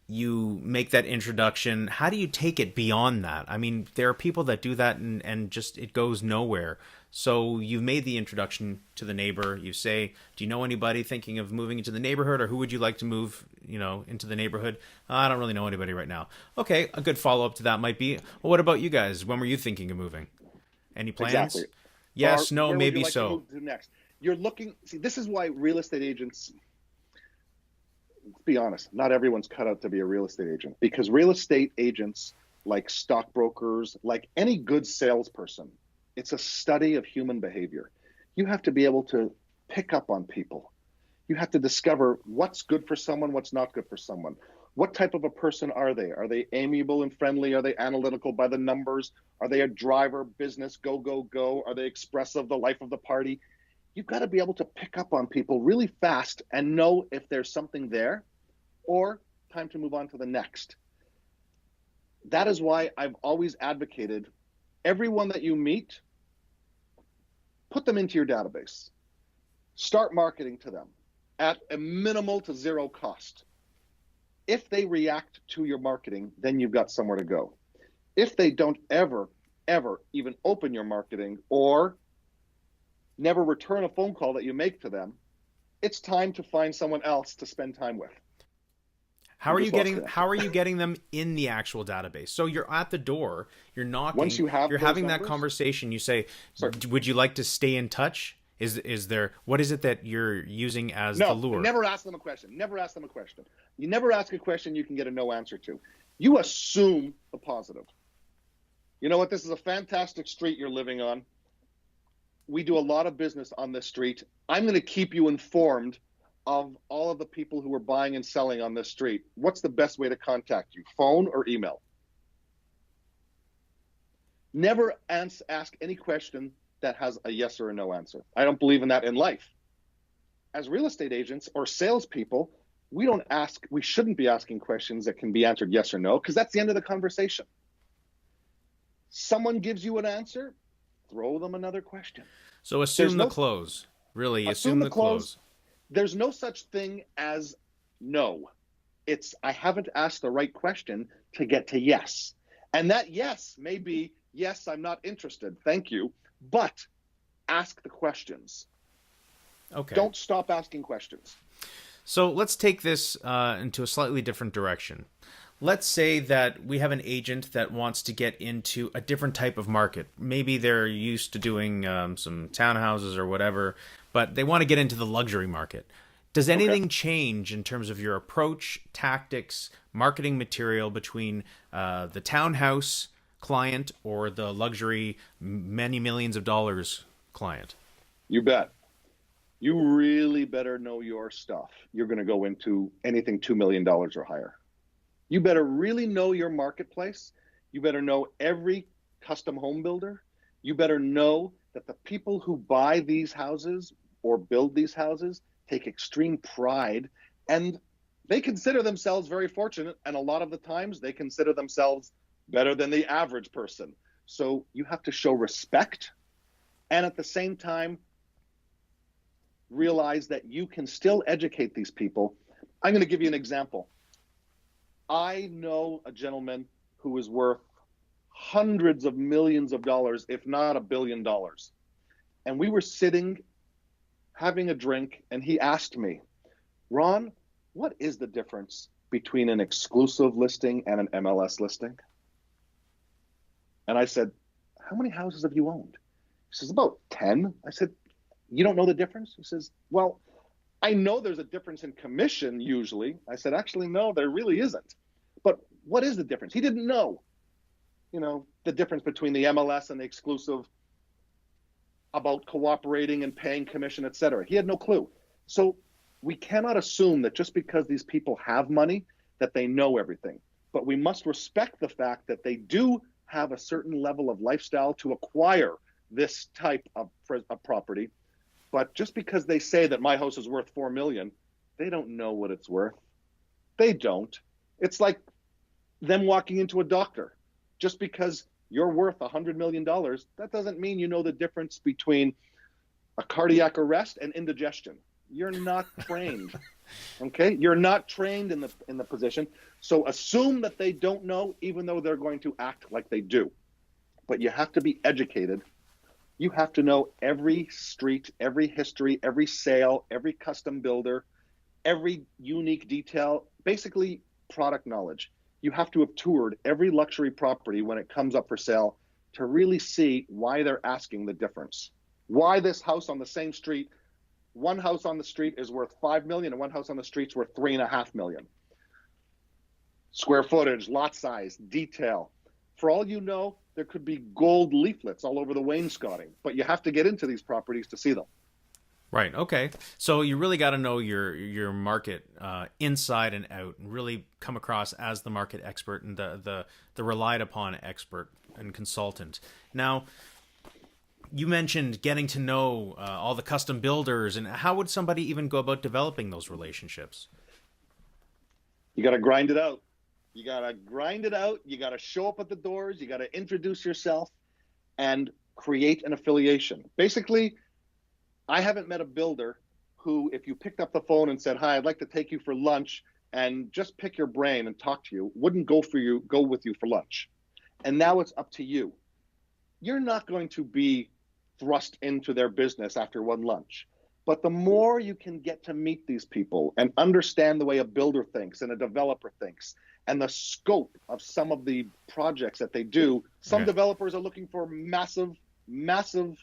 You make that introduction. How do you take it beyond that? I mean, there are people that do that and just it goes nowhere. So you've made the introduction to the neighbor. You say, do you know anybody thinking of moving into the neighborhood, or who would you like to move, into the neighborhood? I don't really know anybody right now. Okay, a good follow-up to that might be, well, what about you guys? When were you thinking of moving? Any plans? Exactly. Yes, no, where maybe would you like so. to move to next? You're looking, see, this is why real estate agents, let's be honest, not everyone's cut out to be a real estate agent, because real estate agents, like stockbrokers, like any good salesperson, it's a study of human behavior. You have to be able to pick up on people. You have to discover what's good for someone, what's not good for someone. What type of a person are they? Are they amiable and friendly? Are they analytical by the numbers? Are they a driver, business, go, go, go? Are they expressive, the life of the party? You've got to be able to pick up on people really fast and know if there's something there or time to move on to the next. That is why I've always advocated everyone that you meet, put them into your database. Start marketing to them at a minimal to zero cost. If they react to your marketing, then you've got somewhere to go. If they don't ever even open your marketing or never return a phone call that you make to them, it's time to find someone else to spend time with. How are you getting them in the actual database? So you're at the door, you're knocking, once you're having that conversation, you say, would you like to stay in touch? What is it that you're using as the lure? Never ask them a question. Never ask them a question. You never ask a question you can get a no answer to. You assume the positive. You know what? This is a fantastic street you're living on. We do a lot of business on this street. I'm going to keep you informed of all of the people who are buying and selling on this street. What's the best way to contact you? Phone or email? Never ask any question that has a yes or a no answer. I don't believe in that in life. As real estate agents or salespeople, we shouldn't be asking questions that can be answered yes or no, because that's the end of the conversation. Someone gives you an answer, throw them another question. So assume the close. Really, Assume the close. There's no such thing as no. It's I haven't asked the right question to get to yes. And that yes may be, yes, I'm not interested. Thank you. But ask the questions. Okay. Don't stop asking questions. So let's take this into a slightly different direction. Let's say that we have an agent that wants to get into a different type of market. Maybe they're used to doing some townhouses or whatever, but they want to get into the luxury market. Does anything change in terms of your approach, tactics, marketing material between the townhouse client or the luxury many millions of dollars client? You bet. You really better know your stuff. You're going to go into anything $2 million or higher. You better really know your marketplace. You better know every custom home builder. You better know that the people who buy these houses or build these houses take extreme pride, and they consider themselves very fortunate. And a lot of the times they consider themselves better than the average person. So you have to show respect. And at the same time, realize that you can still educate these people. I'm going to give you an example. I know a gentleman who is worth hundreds of millions of dollars, if not $1 billion. And we were sitting having a drink, and he asked me, Ron, what is the difference between an exclusive listing and an MLS listing? And I said, how many houses have you owned? He says, about 10. I said, you don't know the difference? He says, well, I know there's a difference in commission usually. I said, actually, no, there really isn't. But what is the difference? He didn't know, the difference between the MLS and the exclusive, about cooperating and paying commission, et cetera. He had no clue. So we cannot assume that just because these people have money, that they know everything. But we must respect the fact that they do have a certain level of lifestyle to acquire this type of property. But just because they say that my house is worth $4 million, they don't know what it's worth. They don't. It's like them walking into a doctor. Just because you're worth $100 million, that doesn't mean you know the difference between a cardiac arrest and indigestion. You're not trained. Okay? You're not trained in the position. So assume that they don't know, even though they're going to act like they do. But you have to be educated. You have to know every street, every history, every sale, every custom builder, every unique detail, basically product knowledge. You have to have toured every luxury property when it comes up for sale to really see why they're asking the difference. Why this house on the same street, one house on the street is worth $5 million and one house on the street is worth $3.5 million. Square footage, lot size, detail. For all you know, there could be gold leaflets all over the wainscoting, but you have to get into these properties to see them. Right. Okay. So you really got to know your market inside and out, and really come across as the market expert and the relied upon expert and consultant. Now, you mentioned getting to know all the custom builders, and how would somebody even go about developing those relationships? You got to grind it out. You got to grind it out. You got to show up at the doors. You got to introduce yourself and create an affiliation. Basically, I haven't met a builder who, if you picked up the phone and said, hi, I'd like to take you for lunch and just pick your brain and talk to you, wouldn't go with you for lunch. And now it's up to you. You're not going to be thrust into their business after one lunch. But the more you can get to meet these people and understand the way a builder thinks and a developer thinks and the scope of some of the projects that they do, some developers are looking for massive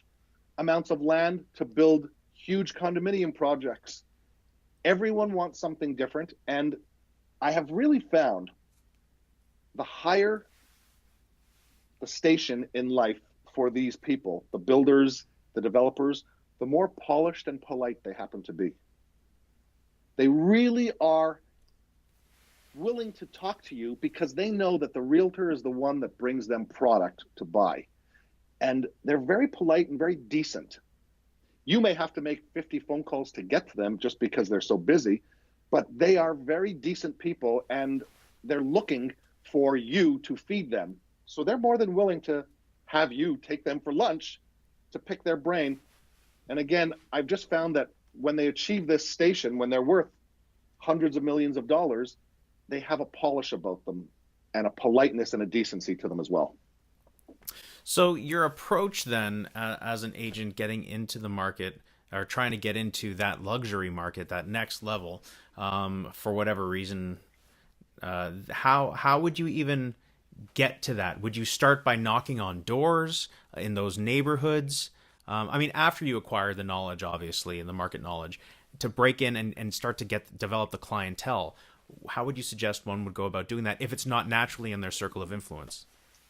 amounts of land to build huge condominium projects. Everyone wants something different. And I have really found the higher the station in life for these people, the builders, the developers, the more polished and polite they happen to be. They really are willing to talk to you because they know that the realtor is the one that brings them product to buy. And they're very polite and very decent. You may have to make 50 phone calls to get to them just because they're so busy, but they are very decent people and they're looking for you to feed them. So they're more than willing to have you take them for lunch to pick their brain And again, I've just found that when they achieve this station, when they're worth hundreds of millions of dollars, they have a polish about them and a politeness and a decency to them as well. So your approach then, as an agent getting into the market or trying to get into that luxury market, that next level, for whatever reason, how would you even get to that? Would you start by knocking on doors in those neighborhoods? I mean, after you acquire the knowledge, obviously, and the market knowledge, to break in and start to develop the clientele, how would you suggest one would go about doing that if it's not naturally in their circle of influence?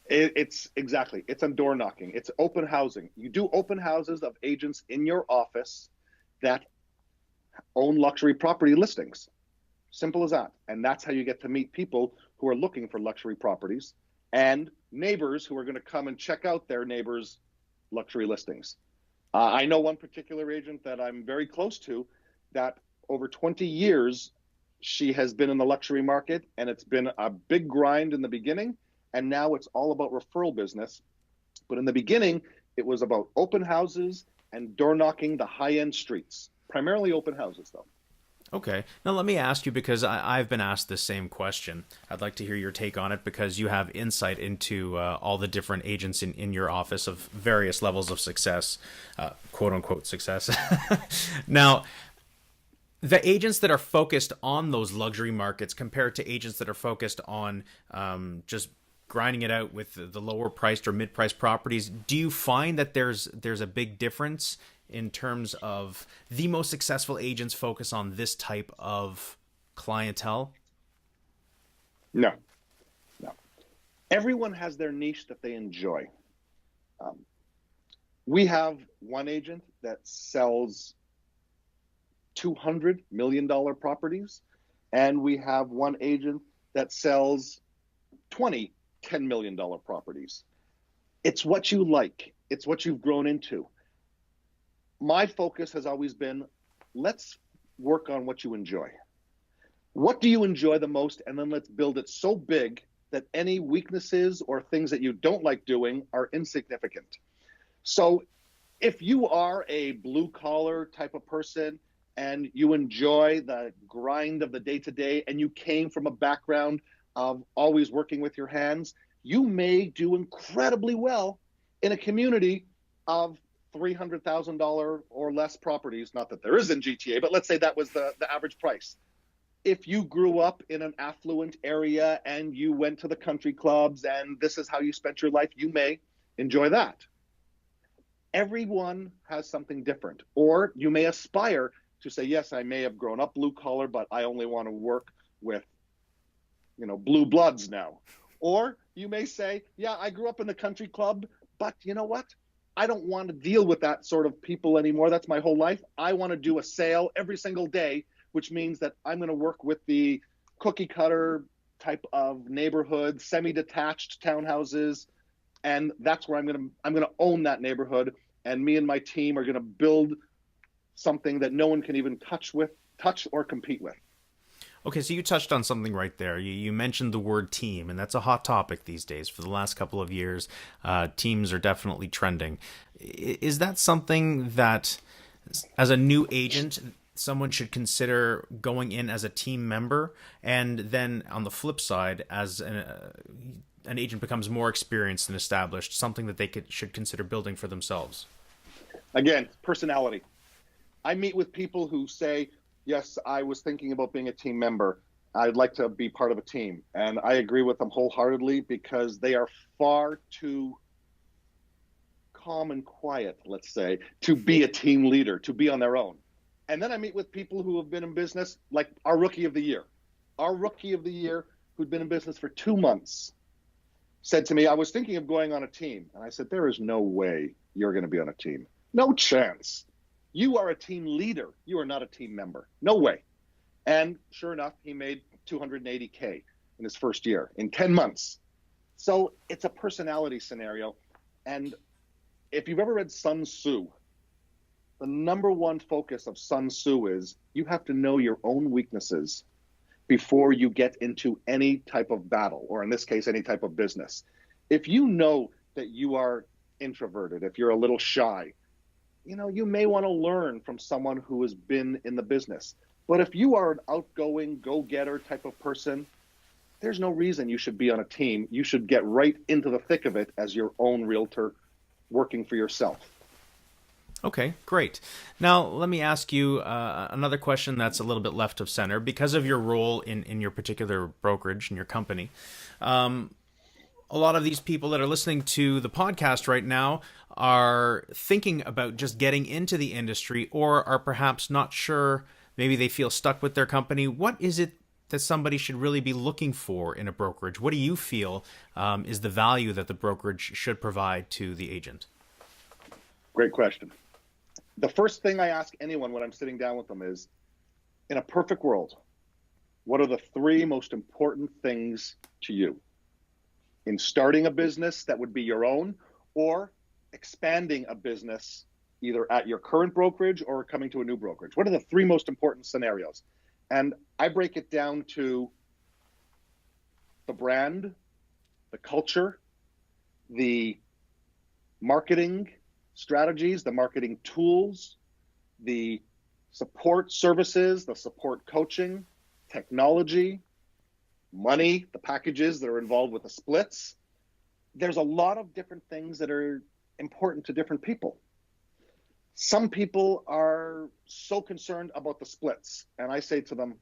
It's exactly. It's on door knocking. It's open housing. You do open houses of agents in your office that own luxury property listings. Simple as that. And that's how you get to meet people who are looking for luxury properties and neighbors who are going to come and check out their neighbors' luxury listings. I know one particular agent that I'm very close to that over 20 years, she has been in the luxury market, and it's been a big grind in the beginning. And now it's all about referral business. But in the beginning, it was about open houses and door knocking the high-end streets, primarily open houses, though. Okay. Now let me ask you, because I've been asked the same question. I'd like to hear your take on it because you have insight into all the different agents in your office of various levels of success, quote unquote success. Now, the agents that are focused on those luxury markets compared to agents that are focused on just grinding it out with the lower priced or mid-priced properties, do you find that there's a big difference in terms of the most successful agents focus on this type of clientele? No. Everyone has their niche that they enjoy. We have one agent that sells $200 million properties, and we have one agent that sells 20 $10 million properties. It's what you like. It's what you've grown into. My focus has always been, let's work on what you enjoy. What do you enjoy the most? And then let's build it so big that any weaknesses or things that you don't like doing are insignificant. So if you are a blue collar type of person and you enjoy the grind of the day-to-day and you came from a background of always working with your hands, you may do incredibly well in a community of $300,000 or less properties. Not that there is in GTA, but let's say that was the average price. If you grew up in an affluent area and you went to the country clubs and this is how you spent your life, you may enjoy that. Everyone has something different. Or you may aspire to say, yes, I may have grown up blue collar, but I only want to work with blue bloods now. Or you may say, yeah, I grew up in the country club, but you know what? I don't want to deal with that sort of people anymore. That's my whole life. I want to do a sale every single day, which means that I'm going to work with the cookie cutter type of neighborhood, semi-detached townhouses, and that's where I'm going to own that neighborhood. And me and my team are going to build something that no one can even touch or compete with. Okay, so you touched on something right there. You mentioned the word team, and that's a hot topic these days. For the last couple of years, teams are definitely trending. Is that something that, as a new agent, someone should consider going in as a team member? And then on the flip side, as an agent becomes more experienced and established, something that they should consider building for themselves? Again, personality. I meet with people who say, yes, I was thinking about being a team member. I'd like to be part of a team. And I agree with them wholeheartedly because they are far too calm and quiet, let's say, to be a team leader, to be on their own. And then I meet with people who have been in business, like our rookie of the year. Our rookie of the year, who'd been in business for 2 months, said to me, I was thinking of going on a team. And I said, there is no way you're going to be on a team. No chance. You are a team leader. You are not a team member. No way. And sure enough, he made $280K in his first year, in 10 months. So it's a personality scenario. And if you've ever read Sun Tzu, the number one focus of Sun Tzu is you have to know your own weaknesses before you get into any type of battle, or in this case, any type of business. If you know that you are introverted, if you're a little shy, you may want to learn from someone who has been in the business. But if you are an outgoing, go-getter type of person, there's no reason you should be on a team. You should get right into the thick of it as your own realtor working for yourself. Okay, great. Now, let me ask you another question that's a little bit left of center. Because of your role in your particular brokerage, in your company, a lot of these people that are listening to the podcast right now are thinking about just getting into the industry, or are perhaps not sure. Maybe they feel stuck with their company. What is it that somebody should really be looking for in a brokerage? What do you feel is the value that the brokerage should provide to the agent? Great question. The first thing I ask anyone when I'm sitting down with them is, in a perfect world, what are the three most important things to you in starting a business that would be your own, or expanding a business either at your current brokerage or coming to a new brokerage? What are the three most important scenarios? And I break it down to the brand, the culture, the marketing strategies, the marketing tools, the support services, the support coaching, technology, money, the packages that are involved with the splits. There's a lot of different things that are important to different people. Some people are so concerned about the splits, and I say to them,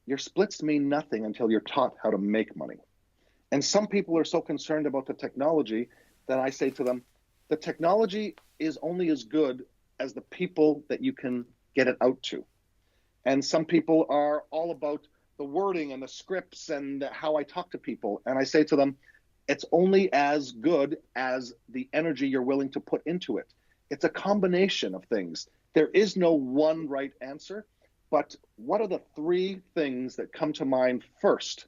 your splits mean nothing until you're taught how to make money. And some people are so concerned about the technology that I say to them, the technology is only as good as the people that you can get it out to. And some people are all about the wording and the scripts and how I talk to people. And I say to them, it's only as good as the energy you're willing to put into it. It's a combination of things. There is no one right answer, but what are the three things that come to mind first?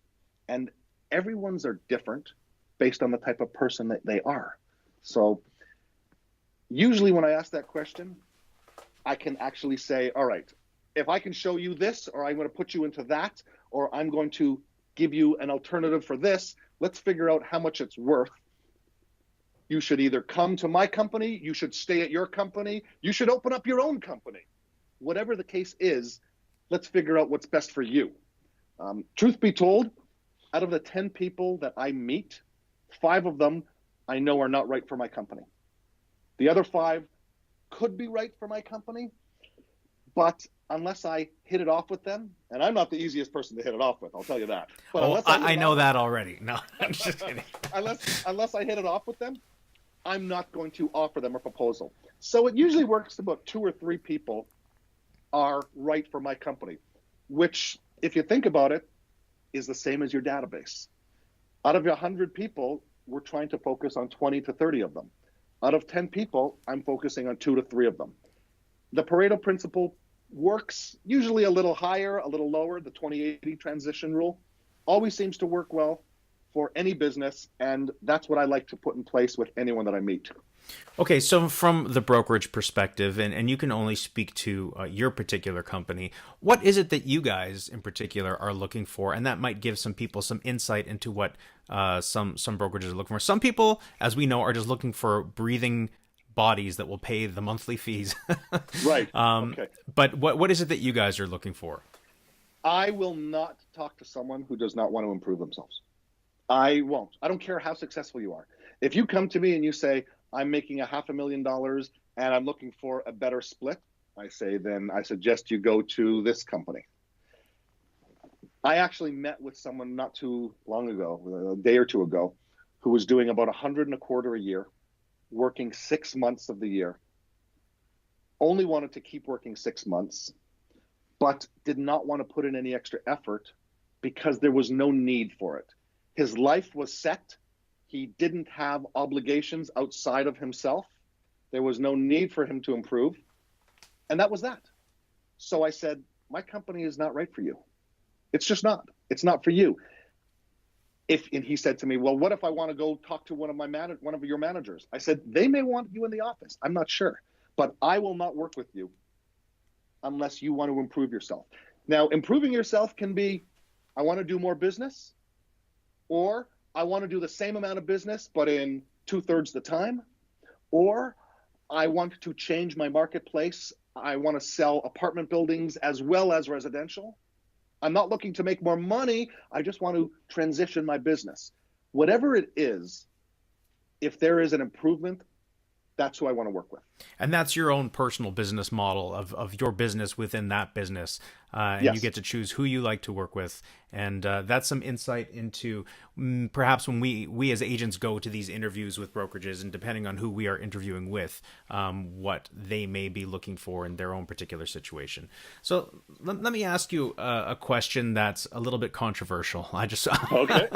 And everyone's are different based on the type of person that they are. So usually when I ask that question, I can actually say, all right, if I can show you this, or I'm going to put you into that, or I'm going to give you an alternative for this, let's figure out how much it's worth. You should either come to my company, you should stay at your company, you should open up your own company. Whatever the case is, let's figure out what's best for you. Truth be told, out of the 10 people that I meet, 5 of them I know are not right for my company. The other 5 could be right for my company, but unless I hit it off with them, and I'm not the easiest person to hit it off with, I'll tell you that. But I know that already. No, I'm just kidding. unless I hit it off with them, I'm not going to offer them a proposal. So it usually works about 2 or 3 people are right for my company, which, if you think about it, is the same as your database. Out of 100 people, we're trying to focus on 20 to 30 of them. Out of 10 people, I'm focusing on 2 to 3 of them. The Pareto principle works usually a little higher, a little lower. The 20-80 transition rule always seems to work well for any business, and that's what I like to put in place with anyone that I meet. Okay, so from the brokerage perspective, and you can only speak to your particular company, what is it that you guys in particular are looking for? And that might give some people some insight into what some brokerages are looking for. Some people, as we know, are just looking for breathing bodies that will pay the monthly fees. Right. Okay. But what is it that you guys are looking for? I will not talk to someone who does not want to improve themselves. I won't. I don't care how successful you are. If you come to me and you say, I'm making $500,000 and I'm looking for a better split, I say, then I suggest you go to this company. I actually met with someone not too long ago, a day or two ago, who was doing about $125,000 a year, working 6 months of the year, only wanted to keep working 6 months, but did not want to put in any extra effort because there was no need for it. His life was set. He didn't have obligations outside of himself. There was no need for him to improve. And that was that. So I said, my company is not right for you. It's just not. It's not for you. And he said to me, well, what if I want to go talk to one of your managers? I said, they may want you in the office. I'm not sure. But I will not work with you unless you want to improve yourself. Now, improving yourself can be, I want to do more business, or I want to do the same amount of business, but in 2/3 the time, or I want to change my marketplace. I want to sell apartment buildings as well as residential. I'm not looking to make more money. I just want to transition my business. Whatever it is, if there is an improvement, that's who I want to work with. And that's your own personal business model of your business within that business. And Yes. you get to choose who you like to work with. And that's some insight into perhaps when we as agents go to these interviews with brokerages, and depending on who we are interviewing with, what they may be looking for in their own particular situation. So let me ask you a question that's a little bit controversial. Okay.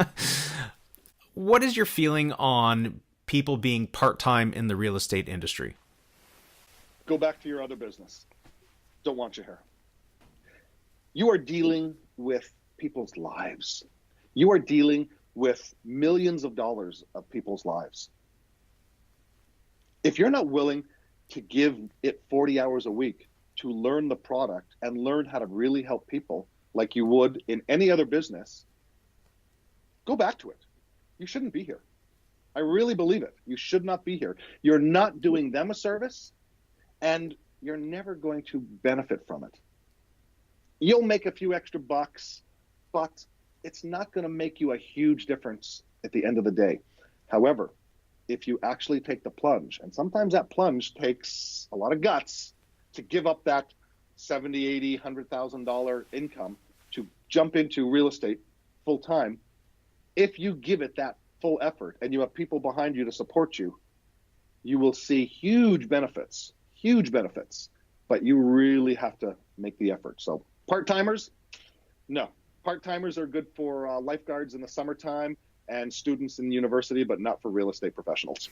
What is your feeling on people being part-time in the real estate industry? Go back to your other business. Don't want you here. You are dealing with people's lives. You are dealing with millions of dollars of people's lives. If you're not willing to give it 40 hours a week to learn the product and learn how to really help people like you would in any other business, go back to it. You shouldn't be here. I really believe it. You should not be here. You're not doing them a service, and you're never going to benefit from it. You'll make a few extra bucks, but it's not going to make you a huge difference at the end of the day. However, if you actually take the plunge, and sometimes that plunge takes a lot of guts to give up that $70,000, $80,000, $100,000 income to jump into real estate full time, if you give it that full effort and you have people behind you to support you, you will see huge benefits, but you really have to make the effort. So part-timers, no. Part-timers are good for lifeguards in the summertime and students in university, but not for real estate professionals.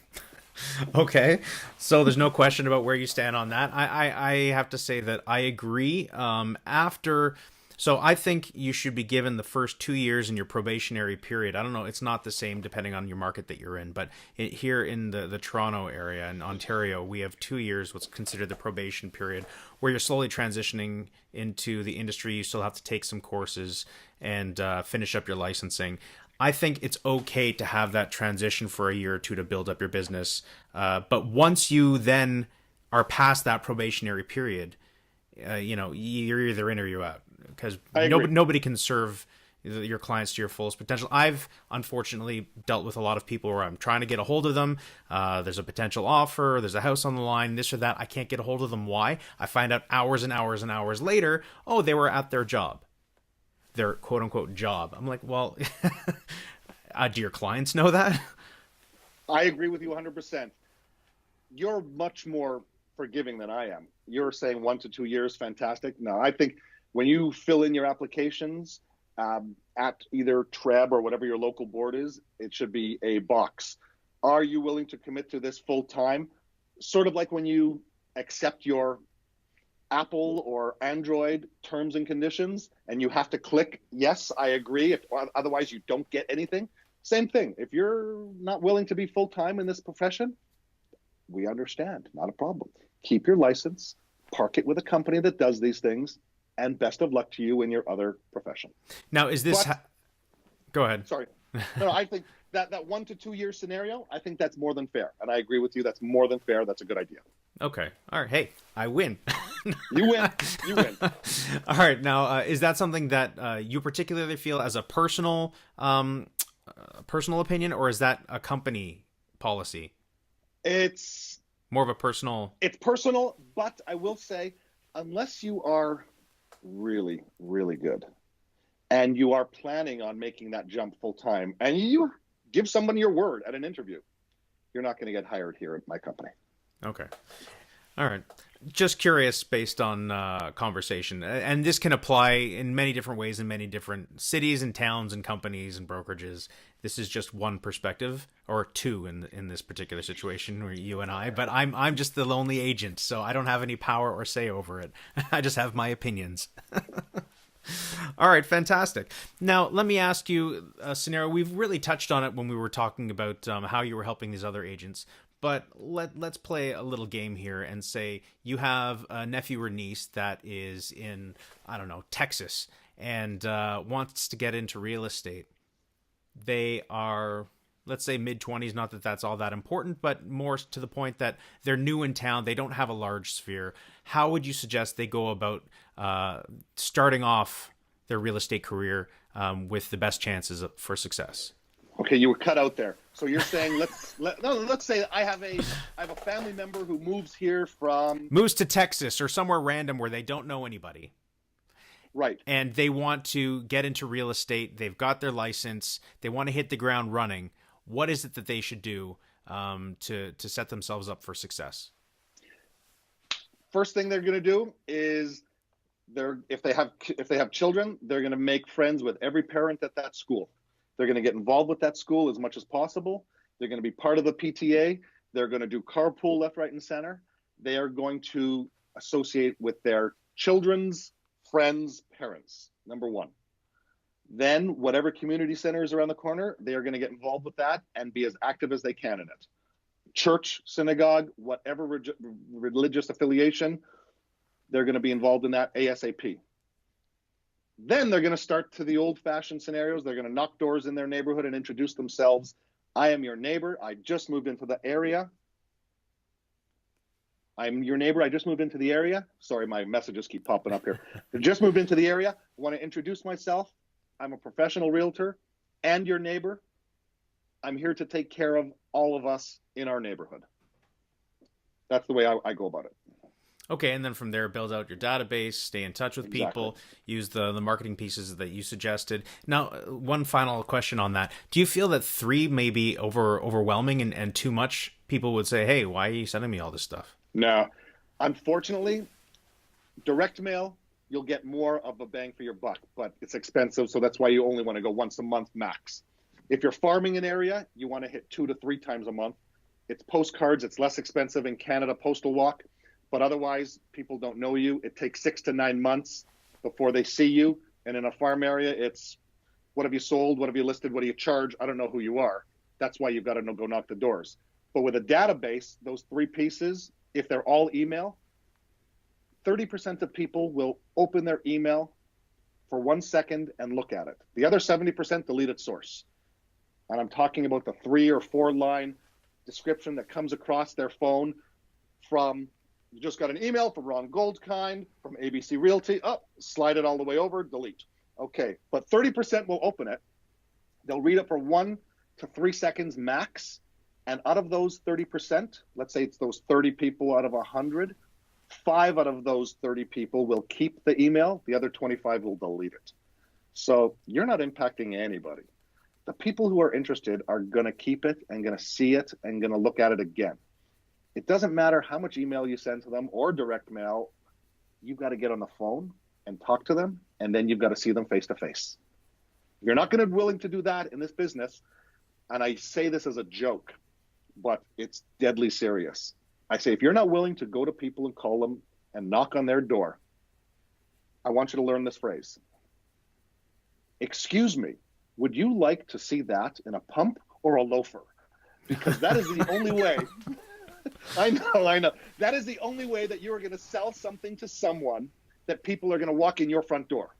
Okay, so there's no question about where you stand on that. I have to say that I agree. So I think you should be given the first 2 years in your probationary period. I don't know, it's not the same depending on your market that you're in, but here in the Toronto area in Ontario, we have 2 years, what's considered the probation period, where you're slowly transitioning into the industry. You still have to take some courses and finish up your licensing. I think it's okay to have that transition for a year or two to build up your business. But once you then are past that probationary period, you're either in or you're out, because nobody can serve your clients to your fullest potential. I've unfortunately dealt with a lot of people where I'm trying to get a hold of them. There's a potential offer, there's a house on the line, this or that. I can't get a hold of them. Why? I find out hours and hours and hours later, oh, they were at their job, their quote unquote job. I'm like, well, do your clients know that? I agree with you 100%. You're much more forgiving than I am. You're saying 1 to 2 years, fantastic. No, I think when you fill in your applications at either TREB or whatever your local board is, it should be a box. Are you willing to commit to this full time? Sort of like when you accept your Apple or Android terms and conditions and you have to click, yes, I agree. Otherwise you don't get anything. Same thing. If you're not willing to be full time in this profession, we understand, not a problem. Keep your license, park it with a company that does these things, and best of luck to you in your other profession. Now, is this... Go ahead. Sorry. No, I think that 1 to 2 year scenario, I think that's more than fair. And I agree with you. That's more than fair. That's a good idea. Okay. All right. Hey, I win. You win. You win. All right. Now, is that something that you particularly feel as a personal opinion, or is that a company policy? It's more of a personal... It's personal, but I will say, unless you are really, really good and you are planning on making that jump full time and you give someone your word at an interview, you're not going to get hired here at my company. Okay. All right. Just curious based on conversation. And this can apply in many different ways in many different cities and towns and companies and brokerages. This is just one perspective, or two in this particular situation, where you and I. But I'm just the lonely agent, so I don't have any power or say over it. I just have my opinions. All right, fantastic. Now, let me ask you a scenario. We've really touched on it when we were talking about how you were helping these other agents. But let's play a little game here and say you have a nephew or niece that is in, I don't know, Texas, and wants to get into real estate. They are let's say mid-20s, not that that's all that important, but more to the point that they're new in town, they don't have a large sphere, how would you suggest they go about starting off their real estate career with the best chances for success? Okay, you were cut out there. So you're saying let's say I have a family member who moves to Texas or somewhere random where they don't know anybody. Right. And they want to get into real estate. They've got their license. They want to hit the ground running. What is it that they should do to set themselves up for success? First thing they're going to do is if they have children, they're going to make friends with every parent at that school. They're going to get involved with that school as much as possible. They're going to be part of the PTA. They're going to do carpool left, right, and center. They are going to associate with their children's friends' parents, number one. Then whatever community center is around the corner, they are going to get involved with that and be as active as they can in it. Church, synagogue, whatever religious affiliation, they're going to be involved in that ASAP. Then they're going to start to the old-fashioned scenarios. They're going to knock doors in their neighborhood and introduce themselves. I am your neighbor. I just moved into the area. I'm your neighbor. I just moved into the area. Sorry, my messages keep popping up here. I just moved into the area. I want to introduce myself. I'm a professional realtor and your neighbor. I'm here to take care of all of us in our neighborhood. That's the way I go about it. Okay, and then from there, build out your database, stay in touch with people, use the marketing pieces that you suggested. Now, one final question on that. Do you feel that 3 may be overwhelming and too much? People would say, hey, why are you sending me all this stuff? No. Unfortunately, direct mail, you'll get more of a bang for your buck, but it's expensive, so that's why you only want to go once a month max. If you're farming an area, you want to hit 2 to 3 times a month. It's postcards. It's less expensive in Canada, postal walk. But otherwise, people don't know you. It takes 6 to 9 months before they see you. And in a farm area, it's what have you sold? What have you listed? What do you charge? I don't know who you are. That's why you've got to go knock the doors. But with a database, those 3 pieces, if they're all email, 30% of people will open their email for 1 second and look at it. The other 70% delete its source. And I'm talking about the 3 or 4 line description that comes across their phone from, you just got an email from Ron Goldkind from ABC Realty. Slide it all the way over, delete. Okay, but 30% will open it. They'll read it for 1 to 3 seconds max. And out of those 30%, let's say it's those 30 people out of 100, 5 out of those 30 people will keep the email. The other 25 will delete it. So you're not impacting anybody. The people who are interested are going to keep it and going to see it and going to look at it again. It doesn't matter how much email you send to them or direct mail. You've got to get on the phone and talk to them, and then you've got to see them face to face. You're not going to be willing to do that in this business, and I say this as a joke, but it's deadly serious. I say if you're not willing to go to people and call them and knock on their door, I want you to learn this phrase. Excuse me, would you like to see that in a pump or a loafer? Because that is the only way. I know. That is the only way that you are going to sell something to someone that people are going to walk in your front door.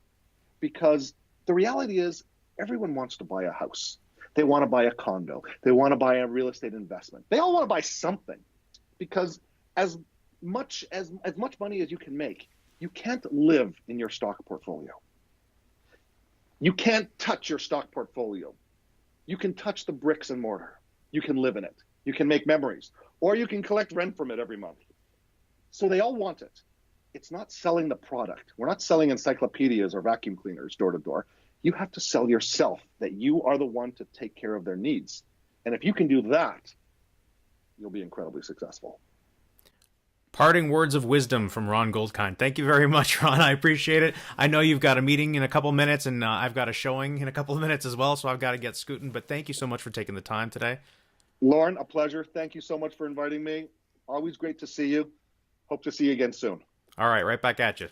Because the reality is everyone wants to buy a house. They want to buy a condo. They want to buy a real estate investment. They all want to buy something. Because as much money as you can make, you can't live in your stock portfolio. You can't touch your stock portfolio. You can touch the bricks and mortar. You can live in it. You can make memories. Or you can collect rent from it every month. So they all want it. It's not selling the product. We're not selling encyclopedias or vacuum cleaners door to door. You have to sell yourself, that you are the one to take care of their needs. And if you can do that, you'll be incredibly successful. Parting words of wisdom from Ron Goldkind. Thank you very much, Ron. I appreciate it. I know you've got a meeting in a couple minutes, and I've got a showing in a couple of minutes as well, so I've got to get scooting. But thank you so much for taking the time today. Lorne, a pleasure. Thank you so much for inviting me. Always great to see you. Hope to see you again soon. All right back at you.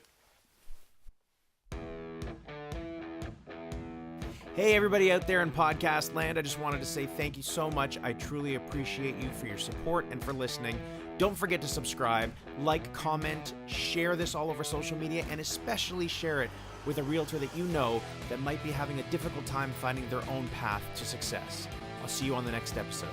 Hey, everybody out there in podcast land. I just wanted to say thank you so much. I truly appreciate you for your support and for listening. Don't forget to subscribe, like, comment, share this all over social media, and especially share it with a realtor that you know that might be having a difficult time finding their own path to success. I'll see you on the next episode.